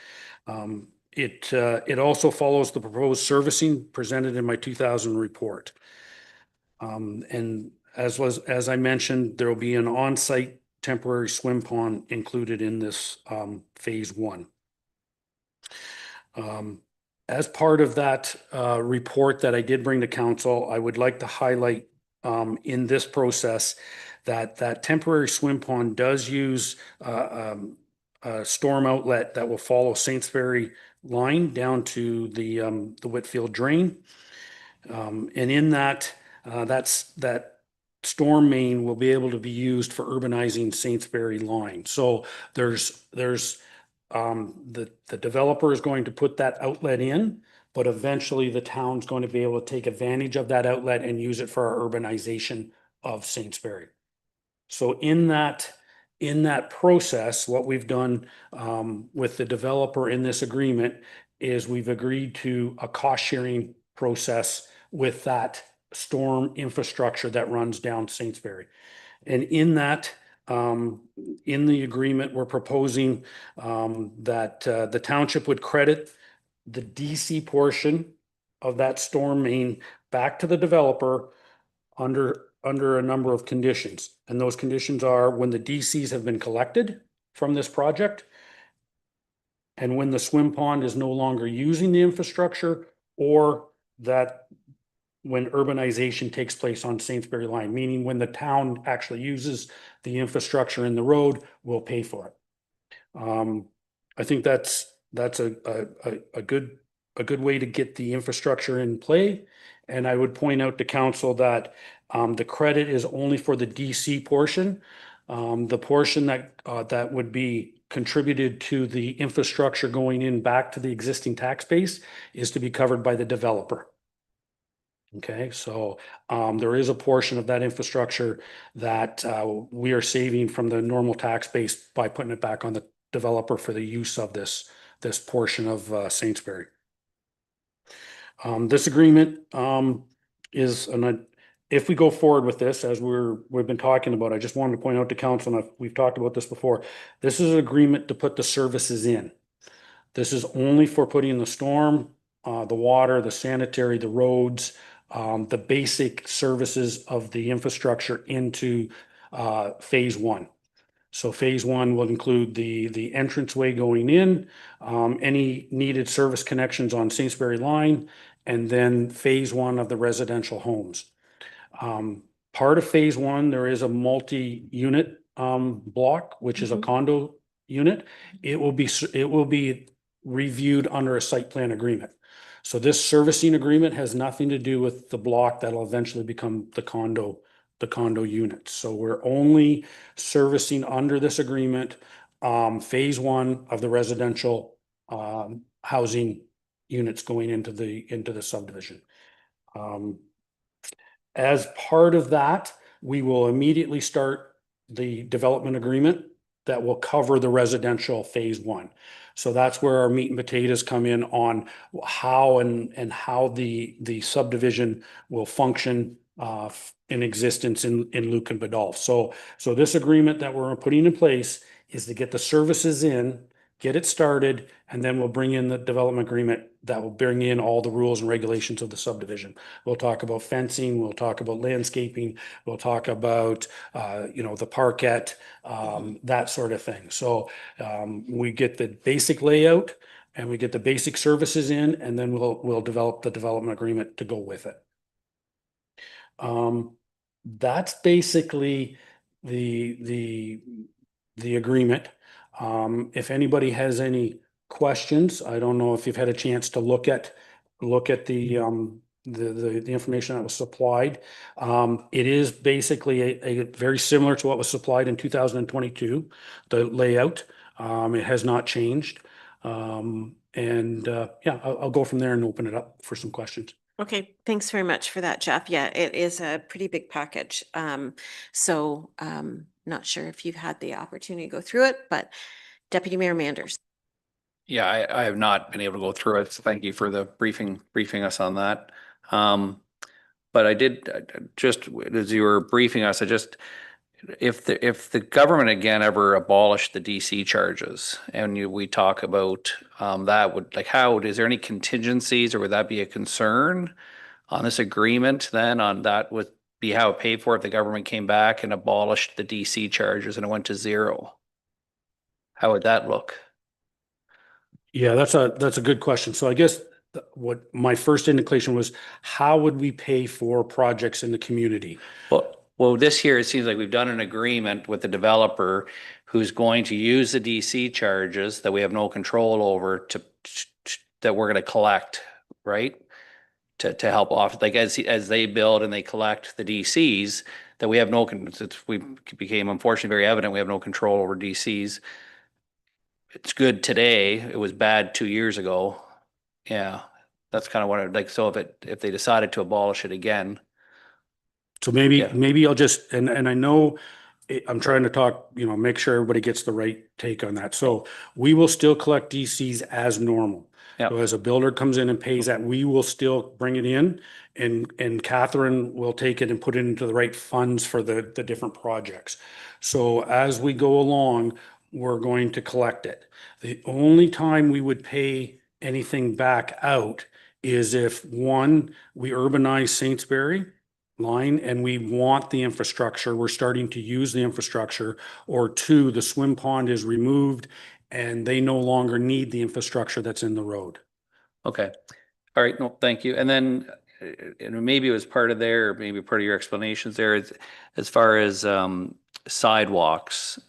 It also follows the proposed servicing presented in my 2000 report. And as I mentioned, there will be an on-site temporary swim pond included in this phase 1. As part of that report that I did bring to council, I would like to highlight in this process that temporary swim pond does use a storm outlet that will follow Saintsbury line down to the Whitfield drain. And in that storm main will be able to be used for urbanizing Saintsbury line. So there's the developer is going to put that outlet in, but eventually the town's going to be able to take advantage of that outlet and use it for our urbanization of Saintsbury. So in that process, what we've done with the developer in this agreement is we've agreed to a cost sharing process with that storm infrastructure that runs down Saintsbury. And in that, in the agreement, we're proposing that the township would credit the DC portion of that storm main back to the developer under a number of conditions. And those conditions are when the DCs have been collected from this project, and when the swim pond is no longer using the infrastructure, or that when urbanization takes place on Saintsbury line, meaning when the town actually uses the infrastructure in the road, we'll pay for it. I think that's a good way to get the infrastructure in play. And I would point out to council that the credit is only for the DC portion. The portion that would be contributed to the infrastructure going in back to the existing tax base is to be covered by the developer. Okay, so there is a portion of that infrastructure that we are saving from the normal tax base by putting it back on the developer for the use of this portion of Saintsbury. This agreement is if we go forward with this, as we've been talking about, I just wanted to point out to council, and we've talked about this before, this is an agreement to put the services in. This is only for putting the storm, the water, the sanitary, the roads, the basic services of the infrastructure into phase one. So phase one will include the entranceway going in, any needed service connections on Saintsbury line, and then phase one of the residential homes. Part of phase one, there is a multi-unit block, which is a condo unit. It will be reviewed under a site plan agreement. So this servicing agreement has nothing to do with the block that'll eventually become the condo units. So we're only servicing under this agreement phase one of the residential housing units going into the subdivision. As part of that, we will immediately start the development agreement that will cover the residential phase one. So that's where our meat and potatoes come in on how and how the subdivision will function in existence in Lucan Biddulph. So this agreement that we're putting in place is to get the services in, get it started, and then we'll bring in the development agreement that will bring in all the rules and regulations of the subdivision. We'll talk about fencing, we'll talk about landscaping, we'll talk about, the parquet, that sort of thing. So we get the basic layout and we get the basic services in, and then we'll develop the development agreement to go with it. That's basically the agreement. If anybody has any questions, I don't know if you've had a chance to look at the information that was supplied. It is basically a very similar to what was supplied in 2022, the layout. It has not changed. I'll go from there and open it up for some questions. Okay, thanks very much for that, Jeff. Yeah, it is a pretty big package. Not sure if you've had the opportunity to go through it, but Deputy Mayor Manders. Yeah, I have not been able to go through it. So thank you for the briefing us on that. But I did just, as you were briefing us, if the government again ever abolished the DC charges, and we talk about that, is there any contingencies, or would that be a concern on this agreement then? On that would be how it paid for if the government came back and abolished the DC charges and it went to zero? How would that look? Yeah, that's a good question. So I guess what my first indication was, how would we pay for projects in the community? Well, this year it seems like we've done an agreement with the developer who's going to use the DC charges that we have no control over that we're going to collect, right? To help off, like as they build and they collect the DCs, that we have we became unfortunately very evident we have no control over DCs. It's good today. It was bad 2 years ago. Yeah, that's kind of what I'd like. So if they decided to abolish it again. So maybe I'll just, and I know I'm trying to talk, make sure everybody gets the right take on that. So we will still collect DCs as normal. Yep. So as a builder comes in and pays that, we will still bring it in, and Catherine will take it and put it into the right funds for the different projects. So as we go along, we're going to collect it. The only time we would pay anything back out is if, one, we urbanize Saintsbury line and we want the infrastructure, we're starting to use the infrastructure, or two, the swim pond is removed and they no longer need the infrastructure that's in the road. Okay. All right. No, thank you. And then maybe it was part of there, or maybe part of your explanations there, as far as sidewalks,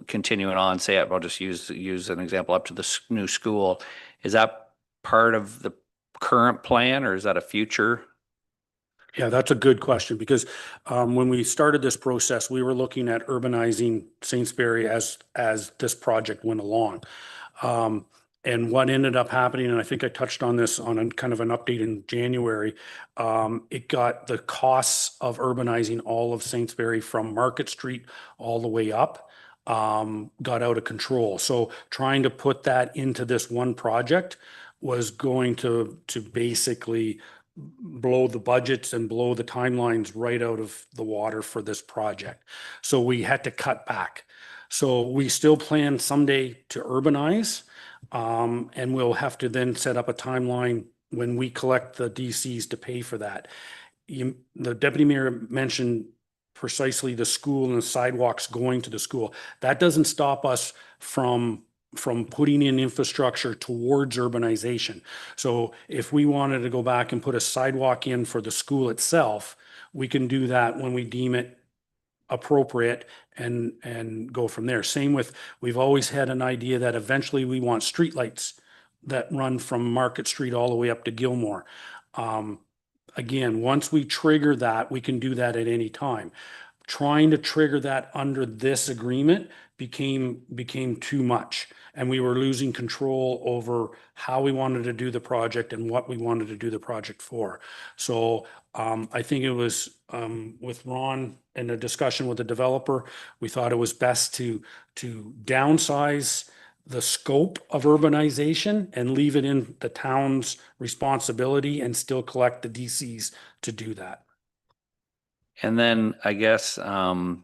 continuing on, say, I'll just use an example up to the new school. Is that part of the current plan, or is that a future Yeah, that's a good question because when we started this process, we were looking at urbanizing Sainsbury as this project went along. And what ended up happening, and I think I touched on this on a kind of an update in January, it got the costs of urbanizing all of Sainsbury from Market Street all the way up, got out of control. So trying to put that into this one project was going to basically blow the budgets and blow the timelines right out of the water for this project. So we had to cut back. So we still plan someday to urbanize, and we'll have to then set up a timeline when we collect the DCs to pay for that. The deputy mayor mentioned precisely the school and the sidewalks going to the school. That doesn't stop us from putting in infrastructure towards urbanization. So if we wanted to go back and put a sidewalk in for the school itself, we can do that when we deem it appropriate and go from there. Same with, we've always had an idea that eventually we want streetlights that run from Market Street all the way up to Gilmore. Again, once we trigger that, we can do that at any time. Trying to trigger that under this agreement became too much, and we were losing control over how we wanted to do the project and what we wanted to do the project for. So I think it was with Ron and a discussion with the developer, we thought it was best to downsize the scope of urbanization and leave it in the town's responsibility and still collect the DCs to do that. And then I guess, and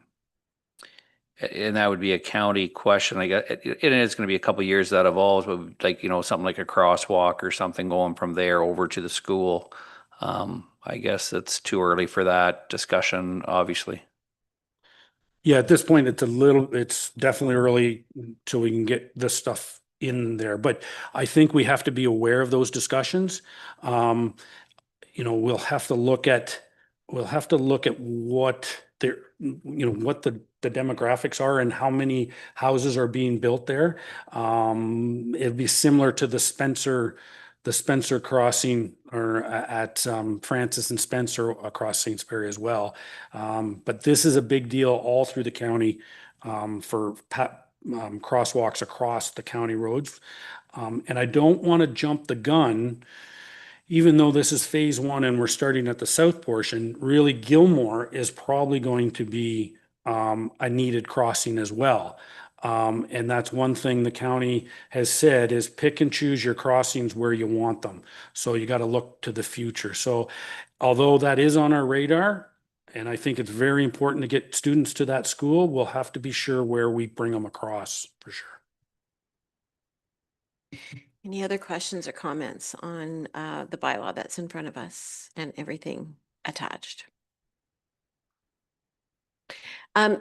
that would be a county question. I guess it is going to be a couple of years that evolves, but like, something like a crosswalk or something going from there over to the school. I guess it's too early for that discussion, obviously. Yeah, at this point, it's definitely early till we can get this stuff in there, but I think we have to be aware of those discussions. We'll have to look at what what the demographics are and how many houses are being built there. It'd be similar to the Spencer crossing or at Francis and Spencer across Sainsbury as well. But this is a big deal all through the county for crosswalks across the county roads. And I don't want to jump the gun, even though this is phase one and we're starting at the south portion. Really, Gilmore is probably going to be a needed crossing as well. And that's one thing the county has said is pick and choose your crossings where you want them. So you got to look to the future. So although that is on our radar, and I think it's very important to get students to that school, we'll have to be sure where we bring them across for sure. Any other questions or comments on the bylaw that's in front of us and everything attached?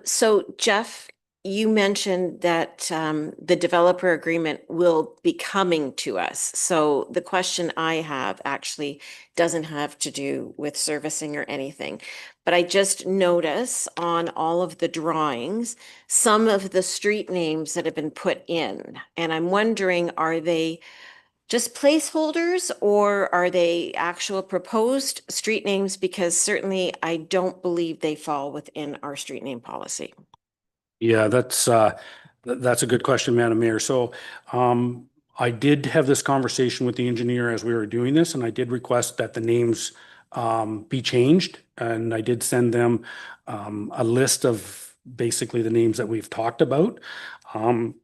So Jeff, you mentioned that the developer agreement will be coming to us. So the question I have actually doesn't have to do with servicing or anything, but I just notice on all of the drawings, some of the street names that have been put in, and I'm wondering, are they just placeholders or are they actual proposed street names? Because certainly I don't believe they fall within our street name policy. Yeah, that's a good question, Madam Mayor. So I did have this conversation with the engineer as we were doing this, and I did request that the names be changed. And I did send them a list of basically the names that we've talked about.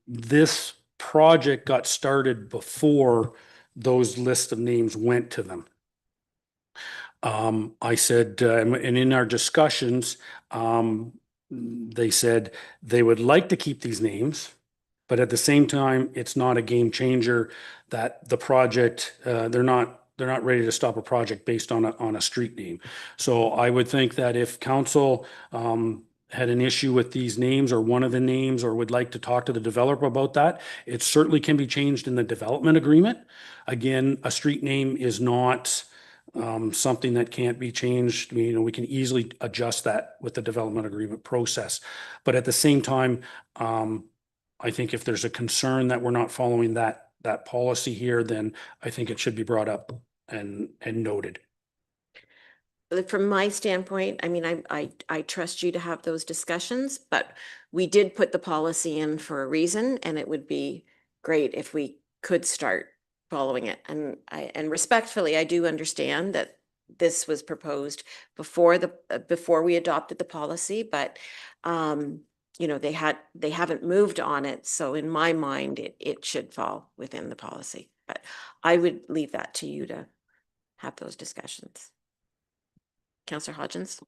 This project got started before those lists of names went to them. I said, and in our discussions, they said they would like to keep these names, but at the same time, it's not a game changer that the project, they're not ready to stop a project based on a street name. So I would think that if council had an issue with these names or one of the names or would like to talk to the developer about that, it certainly can be changed in the development agreement. Again, a street name is not something that can't be changed. We can easily adjust that with the development agreement process. But at the same time, I think if there's a concern that we're not following that policy here, then I think it should be brought up and noted. from my standpoint, I mean, I trust you to have those discussions, but we did put the policy in for a reason, and it would be great if we could start following it. And respectfully, I do understand that this was proposed before before we adopted the policy, but you know, they haven't moved on it. So in my mind, it should fall within the policy, but I would leave that to you to have those discussions. Councillor Hodgins.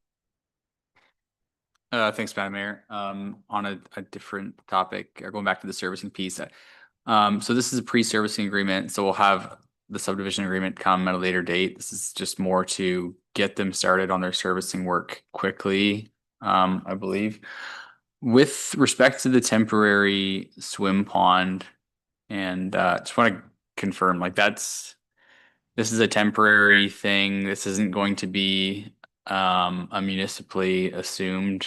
Thanks, Madam Mayor. On a different topic, or going back to the servicing piece. So this is a pre-servicing agreement, so we'll have the subdivision agreement come at a later date. This is just more to get them started on their servicing work quickly, I believe. With respect to the temporary swim pond, and just want to confirm, like this is a temporary thing. This isn't going to be a municipally assumed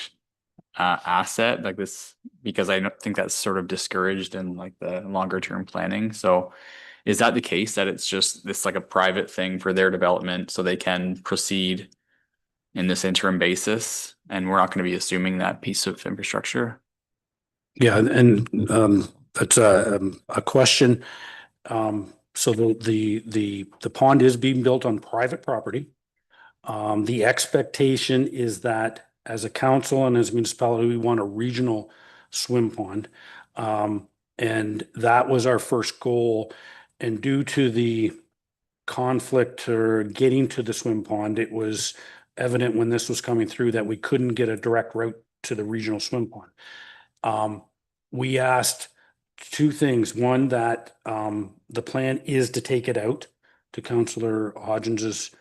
asset like this, because I think that's sort of discouraged in like the longer term planning. So is that the case, that it's just this like a private thing for their development so they can proceed in this interim basis, and we're not going to be assuming that piece of infrastructure? Yeah, and that's a question. So the pond is being built on private property. The expectation is that as a council and as a municipality, we want a regional swim pond. And that was our first goal. And due to the conflict or getting to the swim pond, it was evident when this was coming through that we couldn't get a direct route to the regional swim pond. We asked two things. One, that the plan is to take it out, to Councillor Hodgins's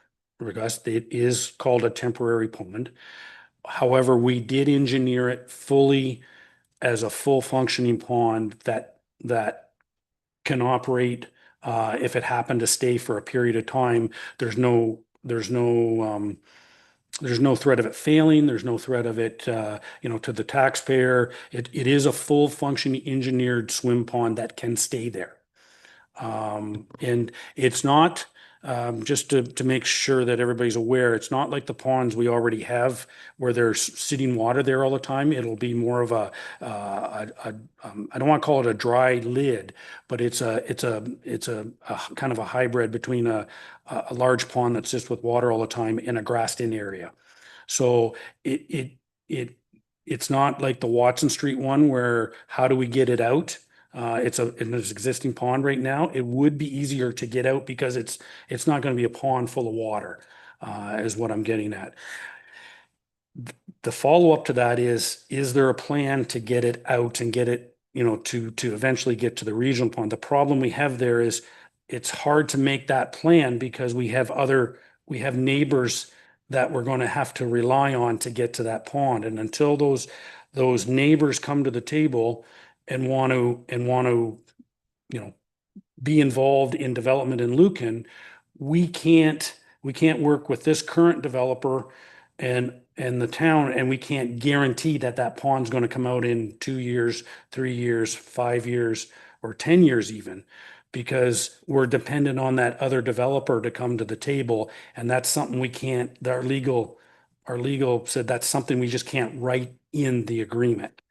request. It is called a temporary pond. However, we did engineer it fully as a full functioning pond that can operate if it happened to stay for a period of time. There's no threat of it failing. There's no threat of it, to the taxpayer. It is a full functioning engineered swim pond that can stay there. And it's not, just to make sure that everybody's aware, it's not like the ponds we already have where there's sitting water there all the time. It'll be more of I don't want to call it a dry lid, but it's a kind of a hybrid between a large pond that sits with water all the time and a grassed in area. So it's not like the Watson Street one where how do we get it out? It's an existing pond right now. It would be easier to get out because it's not going to be a pond full of water, is what I'm getting at. The follow-up to that is there a plan to get it out and get it, to eventually get to the regional pond? The problem we have there is it's hard to make that plan because we have neighbors that we're going to have to rely on to get to that pond. And until those neighbors come to the table and want to, be involved in development in Lucan, we can't work with this current developer and the town, and we can't guarantee that pond's going to come out in 2 years, 3 years, 5 years, or 10 years even, because we're dependent on that other developer to come to the table. And that's something we can't, our legal said that's something we just can't write in the agreement.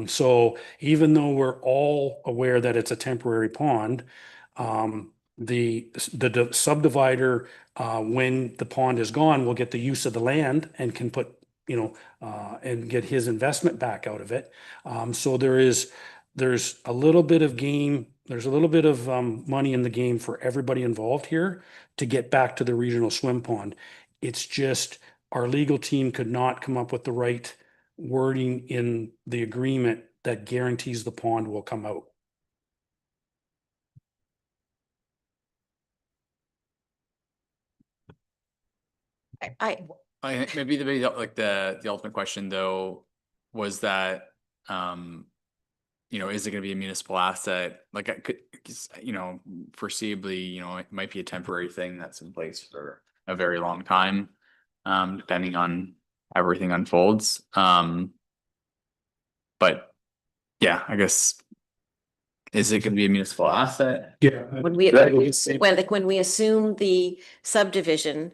So even though we're all aware that it's a temporary pond, the subdivider, when the pond is gone, will get the use of the land and can put, and get his investment back out of it. So there's a little bit of game. There's a little bit of money in the game for everybody involved here to get back to the regional swim pond. It's just our legal team could not come up with the right wording in the agreement that guarantees the pond will come out. Maybe the ultimate question though was that, is it going to be a municipal asset? Like I could, foreseeably, it might be a temporary thing that's in place for a very long time, depending on how everything unfolds. But yeah, I guess, is it going to be a municipal asset? Yeah. When we assume the subdivision,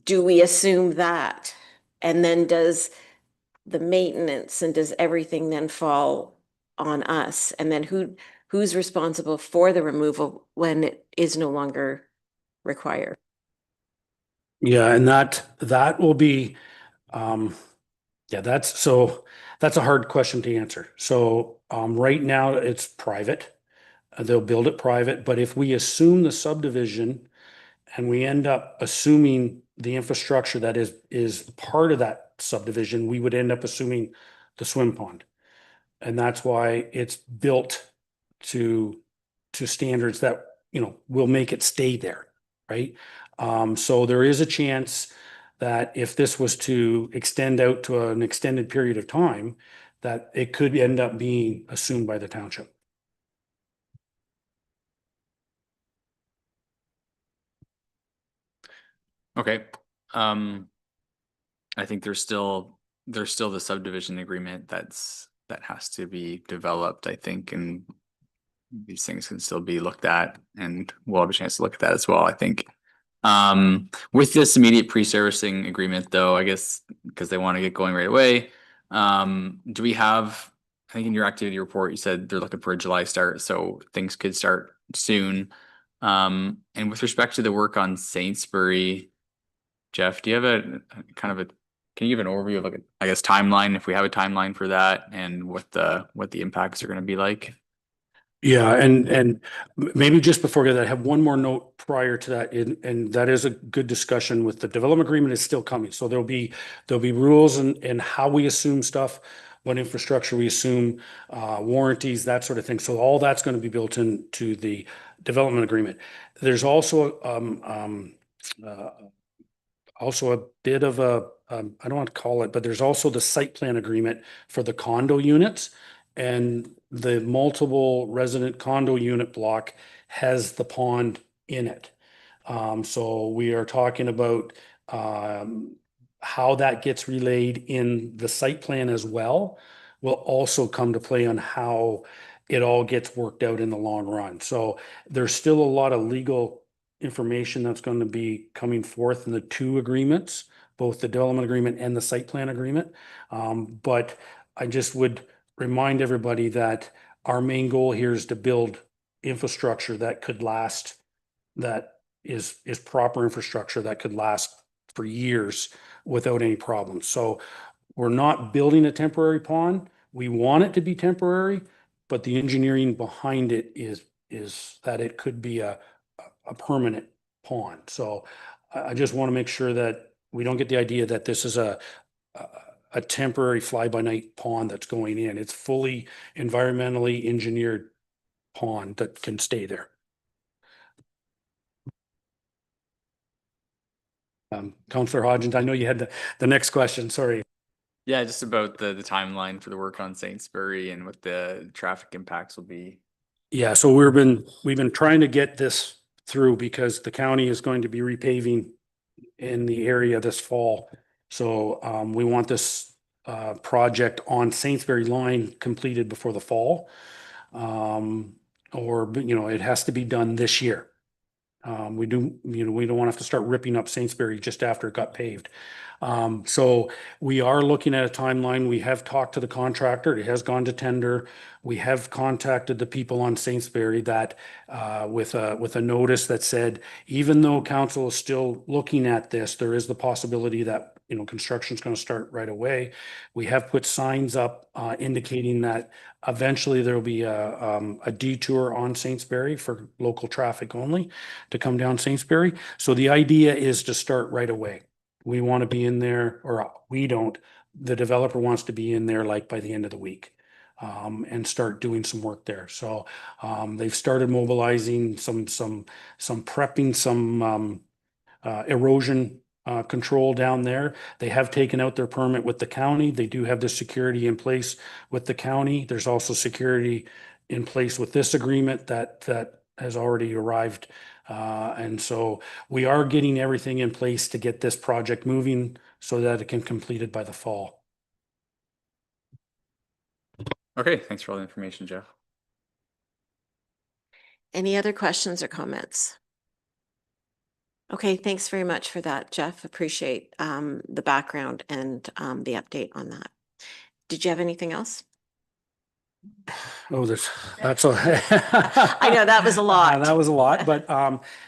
do we assume that? And then does the maintenance and does everything then fall on us? And then who's responsible for the removal when it is no longer required? Yeah, and that will be, yeah, that's a hard question to answer. So right now it's private. They'll build it private, but if we assume the subdivision and we end up assuming the infrastructure that is part of that subdivision, we would end up assuming the swim pond. And that's why it's built to standards that, will make it stay there, right? So there is a chance that if this was to extend out to an extended period of time, that it could end up being assumed by the township. Okay. I think there's still the subdivision agreement that has to be developed, I think, and these things can still be looked at, and we'll have a chance to look at that as well, I think. With this immediate pre-servicing agreement, though, I guess because they want to get going right away, do we have, I think in your activity report, you said they're looking for a July start, so things could start soon. And with respect to the work on Saintsbury, Jeff, do you have a kind of a, can you give an overview of like, I guess, timeline, if we have a timeline for that, and what the impacts are going to be like? Yeah, and maybe just before that, I have one more note prior to that, and that is a good discussion with the development agreement is still coming. So there'll be rules and how we assume stuff, what infrastructure we assume, warranties, that sort of thing. So all that's going to be built into the development agreement. There's also a bit of a, I don't want to call it, but there's also the site plan agreement for the condo units. And the multiple resident condo unit block has the pond in it. So we are talking about how that gets relayed in the site plan as well will also come to play on how it all gets worked out in the long run. So there's still a lot of legal information that's going to be coming forth in the two agreements, both the development agreement and the site plan agreement. But I just would remind everybody that our main goal here is to build infrastructure that could last, that is proper infrastructure that could last for years without any problems. So we're not building a temporary pond. We want it to be temporary, but the engineering behind it is that it could be a permanent pond. So I just want to make sure that we don't get the idea that this is a temporary fly-by-night pond that's going in. It's fully environmentally engineered pond that can stay there. Councillor Hodgins, I know you had the next question, sorry. Yeah, just about the timeline for the work on Saintsbury and what the traffic impacts will be. Yeah, so we've been trying to get this through because the county is going to be repaving in the area this fall. So we want this project on Saintsbury line completed before the fall. Or, it has to be done this year. We don't want to have to start ripping up Saintsbury just after it got paved. So we are looking at a timeline. We have talked to the contractor. It has gone to tender. We have contacted the people on Saintsbury that with a notice that said, even though council is still looking at this, there is the possibility that construction is going to start right away. We have put signs up indicating that eventually there will be a detour on Saintsbury for local traffic only to come down Saintsbury. So the idea is to start right away. We want to be in there, or we don't, the developer wants to be in there like by the end of the week and start doing some work there. So they've started mobilizing some prepping, some erosion control down there. They have taken out their permit with the county. They do have the security in place with the county. There's also security in place with this agreement that has already arrived. And so we are getting everything in place to get this project moving so that it can be completed by the fall. Okay, thanks for all the information, Jeff. Any other questions or comments? Okay, thanks very much for that, Jeff. Appreciate the background and the update on that. Did you have anything else? Oh, that's a. I know that was a lot. That was a lot, but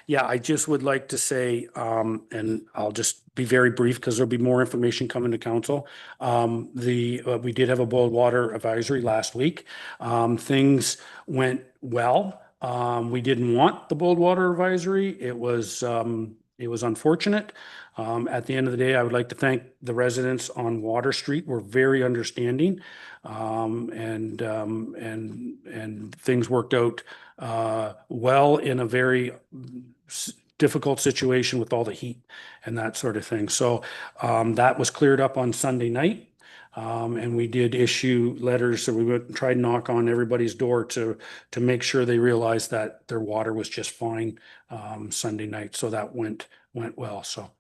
yeah, I just would like to say, and I'll just be very brief because there'll be more information coming to council. We did have a boil water advisory last week. Things went well. We didn't want the boiled water advisory. It was unfortunate. At the end of the day, I would like to thank the residents on Water Street. We're very understanding. And things worked out well in a very difficult situation with all the heat and that sort of thing. So that was cleared up on Sunday night. And we did issue letters, so we went and tried to knock on everybody's door to make sure they realized that their water was just fine Sunday night. So that went well. So.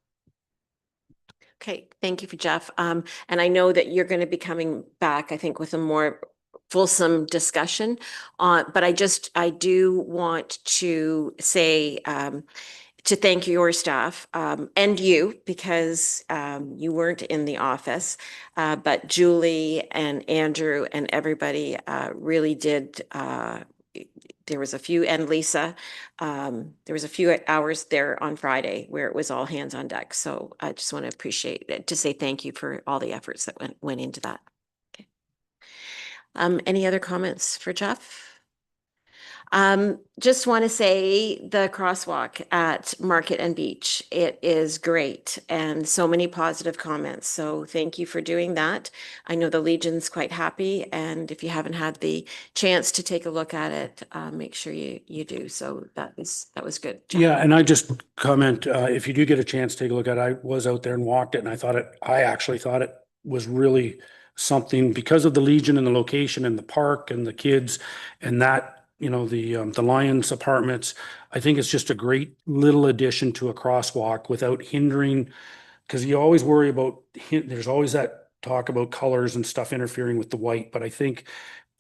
Okay, thank you for Jeff. And I know that you're going to be coming back, I think, with a more fulsome discussion on, but I do want to say, to thank your staff and you, because you weren't in the office, but Julie and Andrew and everybody really did. There was a few, and Lisa, there was a few hours there on Friday where it was all hands on deck. So I just want to appreciate it, to say thank you for all the efforts that went into that. Okay. Any other comments for Jeff? Just want to say the crosswalk at Market and Beach, it is great and so many positive comments. So thank you for doing that. I know the Legion's quite happy, and if you haven't had the chance to take a look at it, make sure you do. So that was good, Jeff. Yeah, and I just comment, if you do get a chance, take a look at it. I was out there and walked it, and I actually thought it was really something because of the Legion and the location and the park and the kids and that, the Lions apartments. I think it's just a great little addition to a crosswalk without hindering, because you always worry about, there's always that talk about colors and stuff interfering with the white, but I think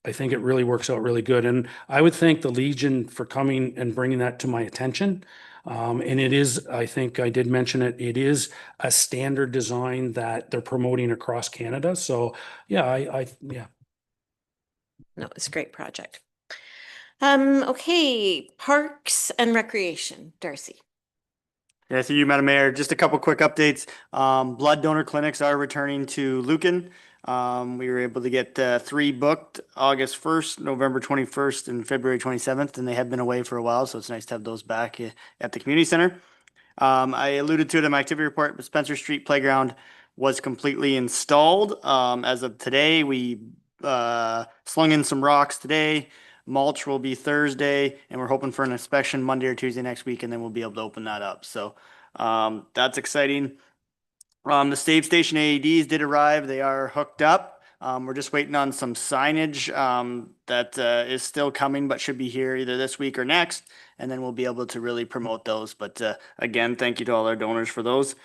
it really works out really good. And I would thank the Legion for coming and bringing that to my attention. And it is, I think I did mention it, it is a standard design that they're promoting across Canada. So yeah, yeah. No, it's a great project. Okay, Parks and Recreation, Darcy. Yeah, through you, Madam Mayor, just a couple quick updates. Blood donor clinics are returning to Lucan. We were able to get 3 booked, August 1st, November 21st, and February 27th, and they have been away for a while, so it's nice to have those back at the community center. I alluded to it in my activity report, but Spencer Street Playground was completely installed. As of today, we slung in some rocks today. Mulch will be Thursday, and we're hoping for an inspection Monday or Tuesday next week, and then we'll be able to open that up. So that's exciting. The Save Station AEDs did arrive. They are hooked up. We're just waiting on some signage that is still coming, but should be here either this week or next, and then we'll be able to really promote those. But again, thank you to all our donors for those.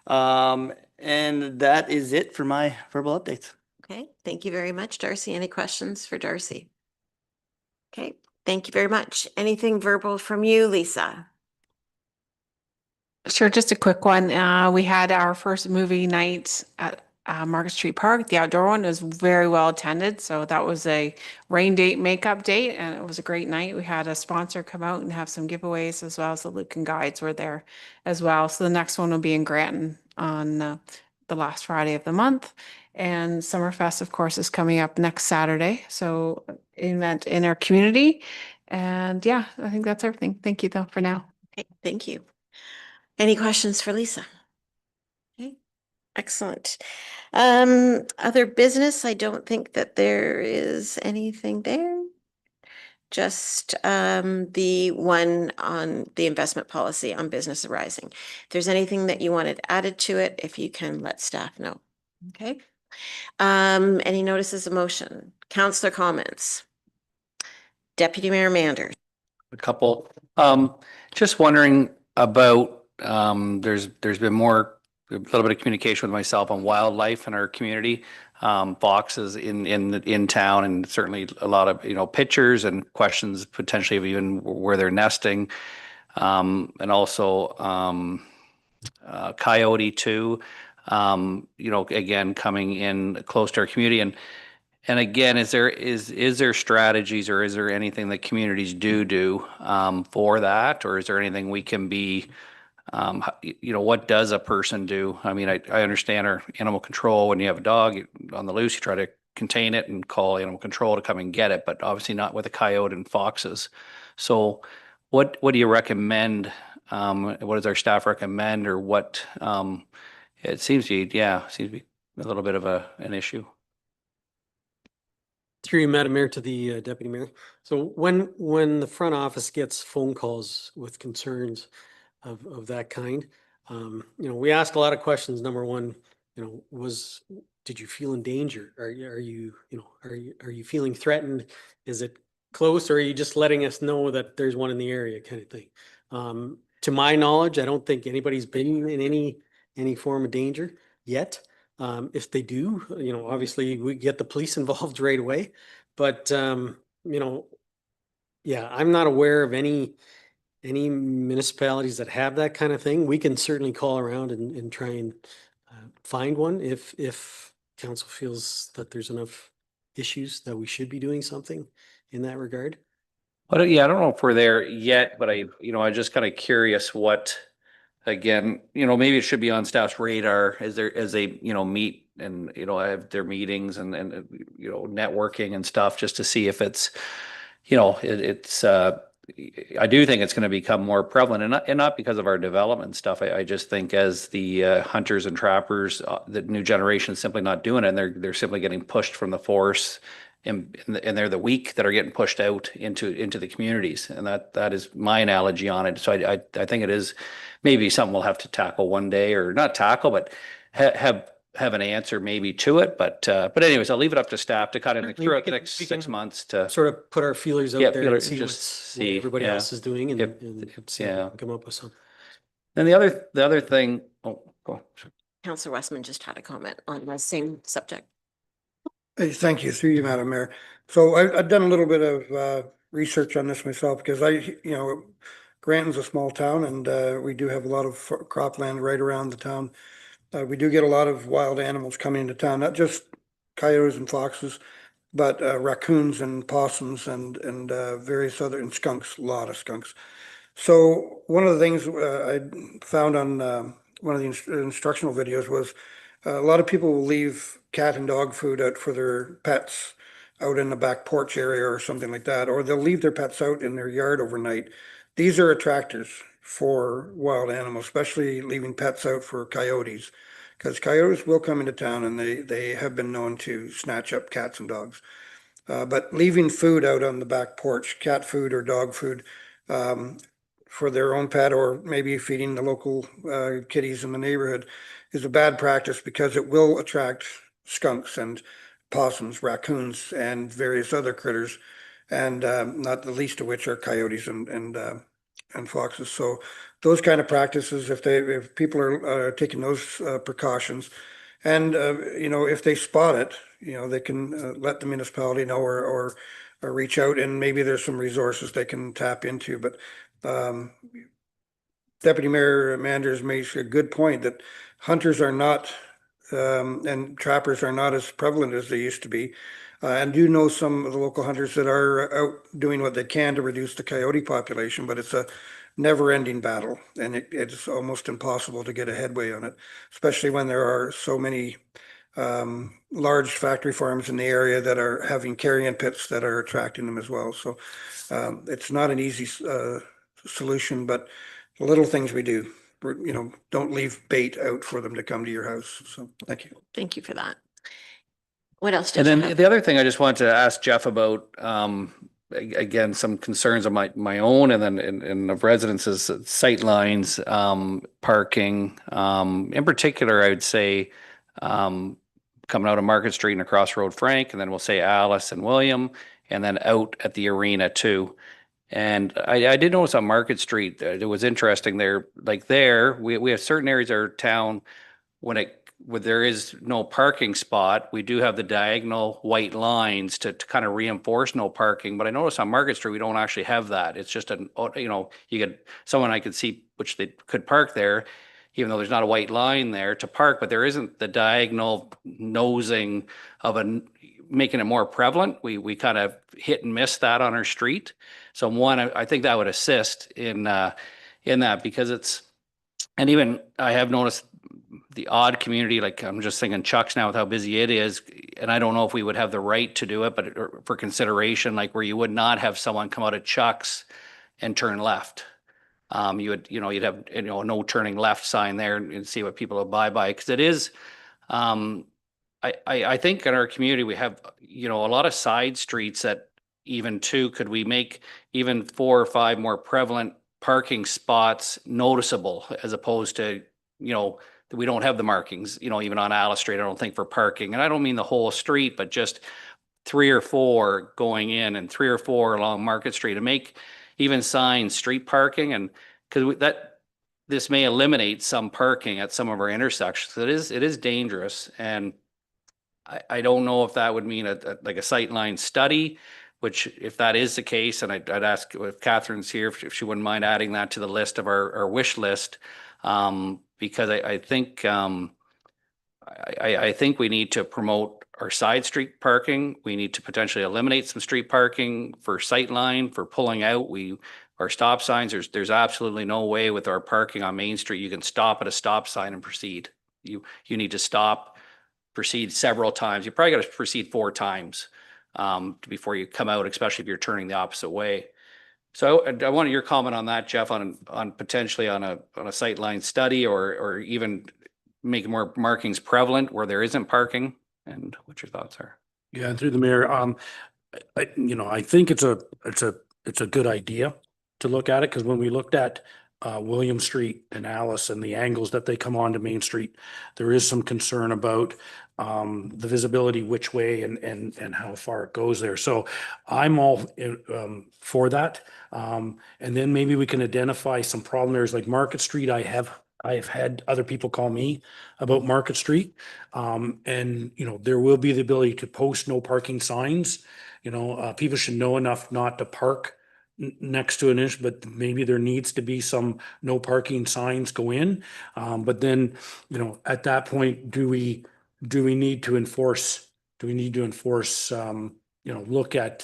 And that is it for my verbal updates. Okay, thank you very much, Darcy. Any questions for Darcy? Okay, thank you very much. Anything verbal from you, Lisa? Sure, just a quick one. We had our first movie night at Market Street Park. The outdoor one was very well attended. So that was a rain date makeup date, and it was a great night. We had a sponsor come out and have some giveaways, as well as the Lucan guides were there as well. So the next one will be in Granton on the last Friday of the month. And Summerfest, of course, is coming up next Saturday. So event in our community. And yeah, I think that's everything. Thank you though for now. Okay, thank you. Any questions for Lisa? Okay, excellent. Other business, I don't think that there is anything there. Just the one on the investment policy on business arising. If there's anything that you wanted added to it, if you can let staff know. Okay. Any notices of motion? Councillor comments? Deputy Mayor Manders. A couple. Just wondering about, there's been a little bit of communication with myself on wildlife in our community. Foxes in town, and certainly a lot of, pictures and questions potentially of even where they're nesting. and also Coyote too. Again, coming in close to our community. And again, is there strategies or is there anything that communities do for that? Or is there anything we can be, what does a person do? I mean, I understand our animal control. When you have a dog on the loose, you try to contain it and call animal control to come and get it, but obviously not with a coyote and foxes. So what do you recommend? What does our staff recommend, or what, it seems to be, seems to be a little bit of an issue. Through you, Madam Mayor, to the Deputy Mayor. So when the front office gets phone calls with concerns of that kind, we ask a lot of questions. Number one, did you feel in danger? Are you feeling threatened? Is it close, or are you just letting us know that there's one in the area, kind of thing? To my knowledge, I don't think anybody's been in any form of danger yet. If they do, obviously we get the police involved right away. But I'm not aware of any municipalities that have that kind of thing. We can certainly call around and try and find one if council feels that there's enough issues that we should be doing something in that regard. But yeah, I don't know if we're there yet, but I'm just kind of curious what, again, maybe it should be on staff's radar as they, meet and, have their meetings and networking and stuff, just to see if it's, I do think it's going to become more prevalent, and not because of our development stuff. I just think as the hunters and trappers, the new generation is simply not doing it, and they're simply getting pushed from the force, and they're the weak that are getting pushed out into the communities, and that is my analogy on it. So I think it is maybe something we'll have to tackle one day, or not tackle, but have an answer maybe to it. But anyways, I'll leave it up to staff to kind of Certainly, throughout we the can- next we 6 can months to. Sort of put our feelers out Yeah, there feeler- and see just what see, everybody yeah. else is doing and, If- see if we yeah. can come up with something. And the other thing, go. Councillor Westman just had a comment on the same subject. Hey, thank you, through you, Madam Mayor. So I've done a little bit of research on this myself, because Granton's a small town, and we do have a lot of cropland right around the town. We do get a lot of wild animals coming into town, not just coyotes and foxes, but raccoons and possums and various other, and skunks, a lot of skunks. So one of the things I found on one of the instructional videos was a lot of people will leave cat and dog food out for their pets out in the back porch area or something like that, or they'll leave their pets out in their yard overnight. These are attractors for wild animals, especially leaving pets out for coyotes, because coyotes will come into town and they have been known to snatch up cats and dogs. But leaving food out on the back porch, cat food or dog food, um, for their own pet, or maybe feeding the local kitties in the neighborhood, is a bad practice, because it will attract skunks and possums, raccoons, and various other critters, and not the least of which are coyotes and foxes. So those kind of practices, if people are taking those precautions, and if they spot it, they can let the municipality know, or reach out, and maybe there's some resources they can tap into. But Deputy Mayor Manders makes a good point that hunters are not and trappers are not as prevalent as they used to be. And do know some of the local hunters that are out doing what they can to reduce the coyote population, but it's a never-ending battle, and it's almost impossible to get a headway on it, especially when there are so many large factory farms in the area that are having carrion pits that are attracting them as well. So it's not an easy solution, but the little things we do, don't leave bait out for them to come to your house. So thank you. Thank you for that. What else And did you then have? the other thing I just wanted to ask Jeff about, again, some concerns of my own and then and of residents is sight lines, parking. In particular, I would say coming out of Market Street and across Road Frank, and then we'll say Alice and William, and then out at the arena too. And I did notice on Market Street, it was interesting there, we have certain areas of our town when it there is no parking spot, we do have the diagonal white lines to kind of reinforce no parking. But I noticed on Market Street, we don't actually have that. It's just you get someone I could see which they could park there, even though there's not a white line there to park, but there isn't the diagonal nosing of making it more prevalent. We kind of hit and miss that on our street. So one, I think that would assist in that, because and even I have noticed the odd community, like I'm just thinking Chuck's now with how busy it is, and I don't know if we would have the right to do it, but for consideration, like where you would not have someone come out of Chuck's and turn left. You'd have, a no turning left sign there and see what people will buy by, because it is, I think in our community, we have, a lot of side streets that even could we make even 4 or 5 more prevalent parking spots noticeable, as opposed to, we don't have the markings, even on Alice Street, I don't think, for parking. And I don't mean the whole street, but just 3 or 4 going in and 3 or 4 along Market Street, and make even signs street parking. And because this may eliminate some parking at some of our intersections. It is dangerous. And I don't know if that would mean like a sightline study, which if that is the case, and I'd ask if Catherine's here, if she wouldn't mind adding that to the list of our wish list. Because I think I think we need to promote our side street parking. We need to potentially eliminate some street parking for sightline, for pulling out. Our stop signs, there's absolutely no way with our parking on Main Street you can stop at a stop sign and proceed. You need to stop, proceed several times. You probably got to proceed 4 times before you come out, especially if you're turning the opposite way. So I wanted your comment on that, Jeff, on potentially on a sightline study, or even make more markings prevalent where there isn't parking, and what your thoughts are. Yeah, and through the mayor, I think it's a good idea to look at it, because when we looked at William Street and Alice and the angles that they come onto Main Street, there is some concern about the visibility which way and how far it goes there. So I'm all for that. And then maybe we can identify some problem areas like Market Street. I have had other people call me about Market Street. And there will be the ability to post no parking signs. People should know enough not to park next to an inch, but maybe there needs to be some no parking signs go in. But then, at that point, do we need to enforce, look at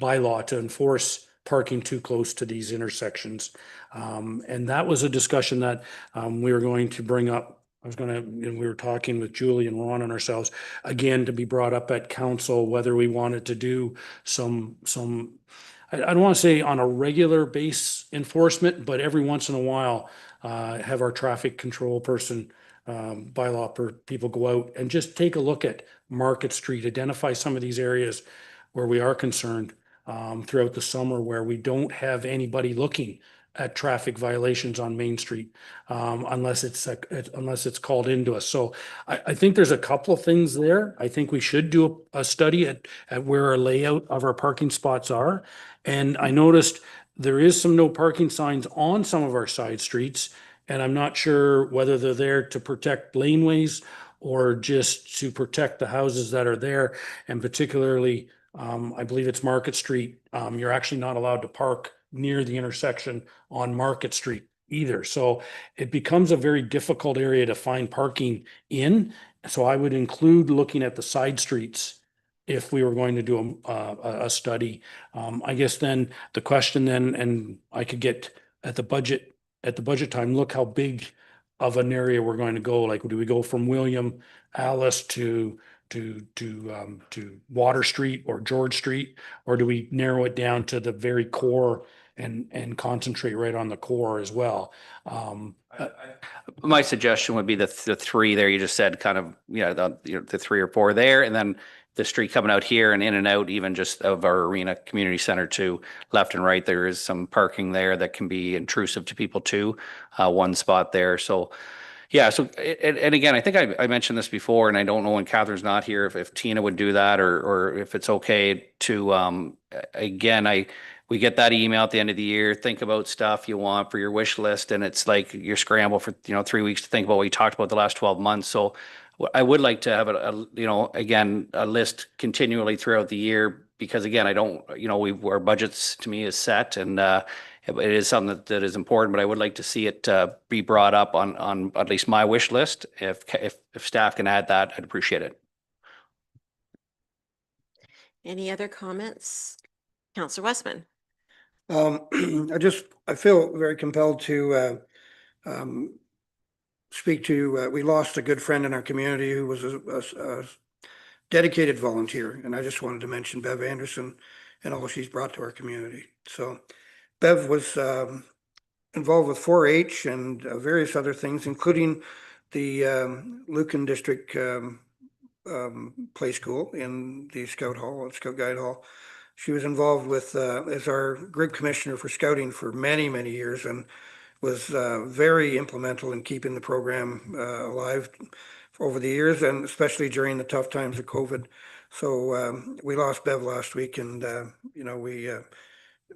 bylaw to enforce parking too close to these intersections? And that was a discussion that we were going to bring up. We were talking with Julie and Ron and ourselves again, to be brought up at council, whether we wanted to do some I don't want to say on a regular base enforcement, but every once in a while, have our traffic control person, bylaw people go out and just take a look at Market Street, identify some of these areas where we are concerned throughout the summer, where we don't have anybody looking at traffic violations on Main Street, unless it's called into us. So I think there's a couple of things there. I think we should do a study at where our layout of our parking spots are. And I noticed there is some no parking signs on some of our side streets, and I'm not sure whether they're there to protect laneways or just to protect the houses that are there. And particularly, I believe it's Market Street. You're actually not allowed to park near the intersection on Market Street either. So it becomes a very difficult area to find parking in. So I would include looking at the side streets if we were going to do a study. I guess then the question then, and I could get at the budget time, look how big of an area we're going to go. Like, do we go from William, Alice to Water Street or George Street, or do we narrow it down to the very core and concentrate right on the core as well? My suggestion would be the 3 there you just said, kind of, the 3 or 4 there, and then the street coming out here and in and out, even just of our arena community center to left and right. There is some parking there that can be intrusive to people too. 1 spot there. So yeah. So, and again, I think I mentioned this before, and I don't know when Catherine's not here, if Tina would do that, or if it's okay to, again, we get that email at the end of the year, think about stuff you want for your wish list. And it's like you're scrambled for, 3 weeks to think about what you talked about the last 12 months. So I would like to have again, a list continually throughout the year, because again, I don't, our budgets to me is set, and it is something that is important, but I would like to see it be brought up on at least my wish list. If staff can add that, I'd appreciate it. Any other comments? Councillor Westman? I feel very compelled to speak to, we lost a good friend in our community who was a dedicated volunteer, and I just wanted to mention Bev Anderson and all she's brought to our community. So Bev was involved with 4-H and various other things, including the Lucan District Play School in the Scout Guide Hall. She was involved with as our group commissioner for scouting for many, many years, and was very implemental in keeping the program alive over the years, and especially during the tough times of COVID. So we lost Bev last week, and we are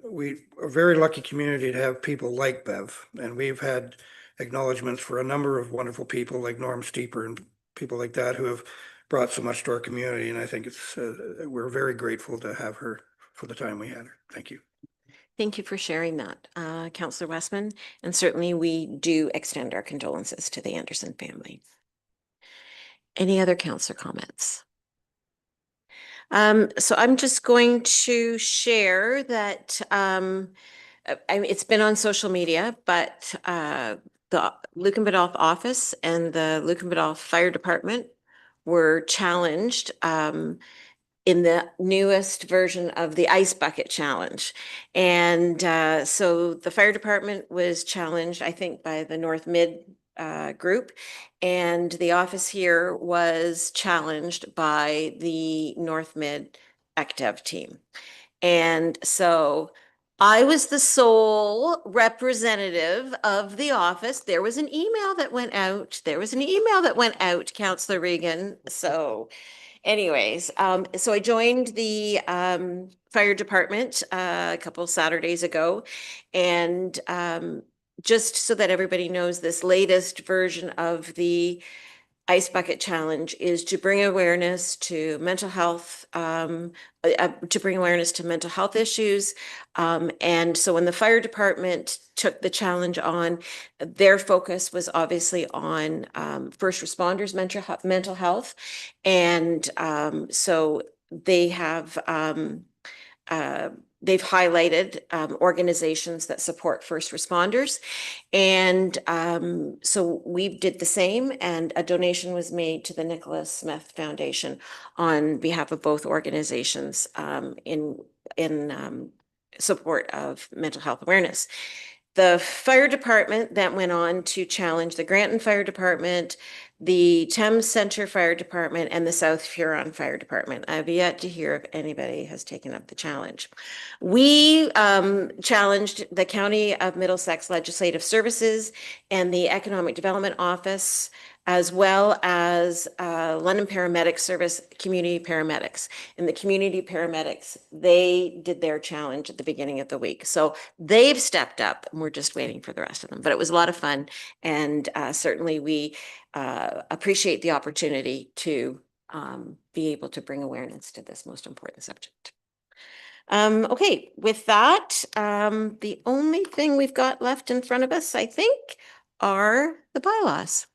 a very lucky community to have people like Bev, and we've had acknowledgements for a number of wonderful people like Norm Steeper and people like that who have brought so much to our community, and I think we're very grateful to have her for the time we had her. Thank you. Thank you for sharing that, Councillor Westman, and certainly we do extend our condolences to the Anderson family. Any other councillor comments? So I'm just going to share that it's been on social media, but the Lucan Biddulph office and the Lucan Biddulph Fire Department were challenged in the newest version of the Ice Bucket Challenge. And so the fire department was challenged, I think, by the North Mid group, and the office here was challenged by the North Mid ECDEV team. And so I was the sole representative of the office. There was an email that went out. Councillor Regan. So anyways, so I joined the fire department a couple Saturdays ago, and just so that everybody knows, this latest version of the Ice Bucket Challenge is to bring awareness to mental health, issues. And so when the fire department took the challenge on, their focus was obviously on first responders' mental health. And so they have they've highlighted organizations that support first responders. And so we did the same, and a donation was made to the Nicholas Smith Foundation on behalf of both organizations in support of mental health awareness. The fire department that went on to challenge the Granton Fire Department, the Thames Centre Fire Department, and the South Huron Fire Department. I've yet to hear if anybody has taken up the challenge. We challenged the County of Middlesex Legislative Services and the Economic Development Office, as well as London Paramedic Service community paramedics. And the community paramedics, they did their challenge at the beginning of the week. So they've stepped up, and we're just waiting for the rest of them. But it was a lot of fun, and certainly we appreciate the opportunity to be able to bring awareness to this most important subject. Okay, with that, the only thing we've got left in front of us, I think, are the bylaws.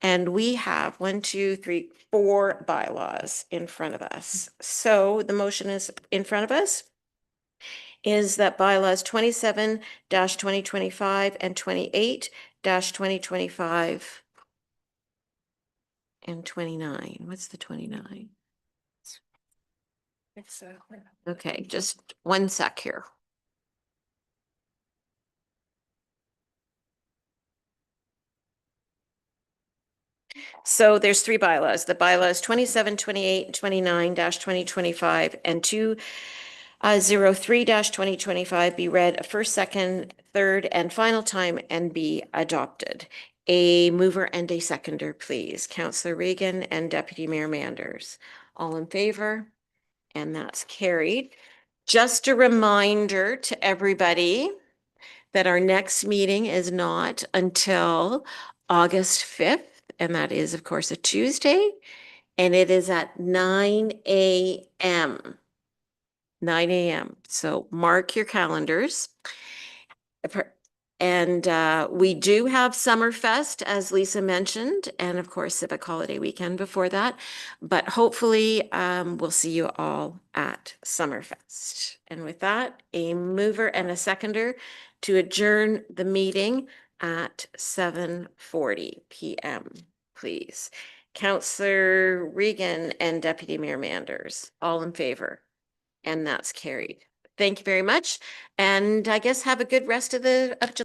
And we have 4 bylaws in front of us. So the motion is in front of us is that bylaws 27-2025 and 28-2025 and 29. What's the 29? Okay, just one sec here. So there's 3 bylaws. The bylaws 27, 28, 29-2025 and 203-2025 be read a first, second, third, and final time and be adopted. A mover and a seconder, please. Councillor Regan and Deputy Mayor Manders. All in favor? And that's carried. Just a reminder to everybody that our next meeting is not until August 5th. and that is, of course, a Tuesday, and it is at 9 a.m. 9 a.m. So mark your calendars. And we do have Summerfest, as Lisa mentioned, and of course Civic Holiday Weekend before that. But hopefully we'll see you all at Summerfest. And with that, a mover and a seconder to adjourn the meeting at 7:40 p.m., please. Councillor Regan and Deputy Mayor Manders, all in favor? And that's carried. Thank you very much. And I guess have a good rest of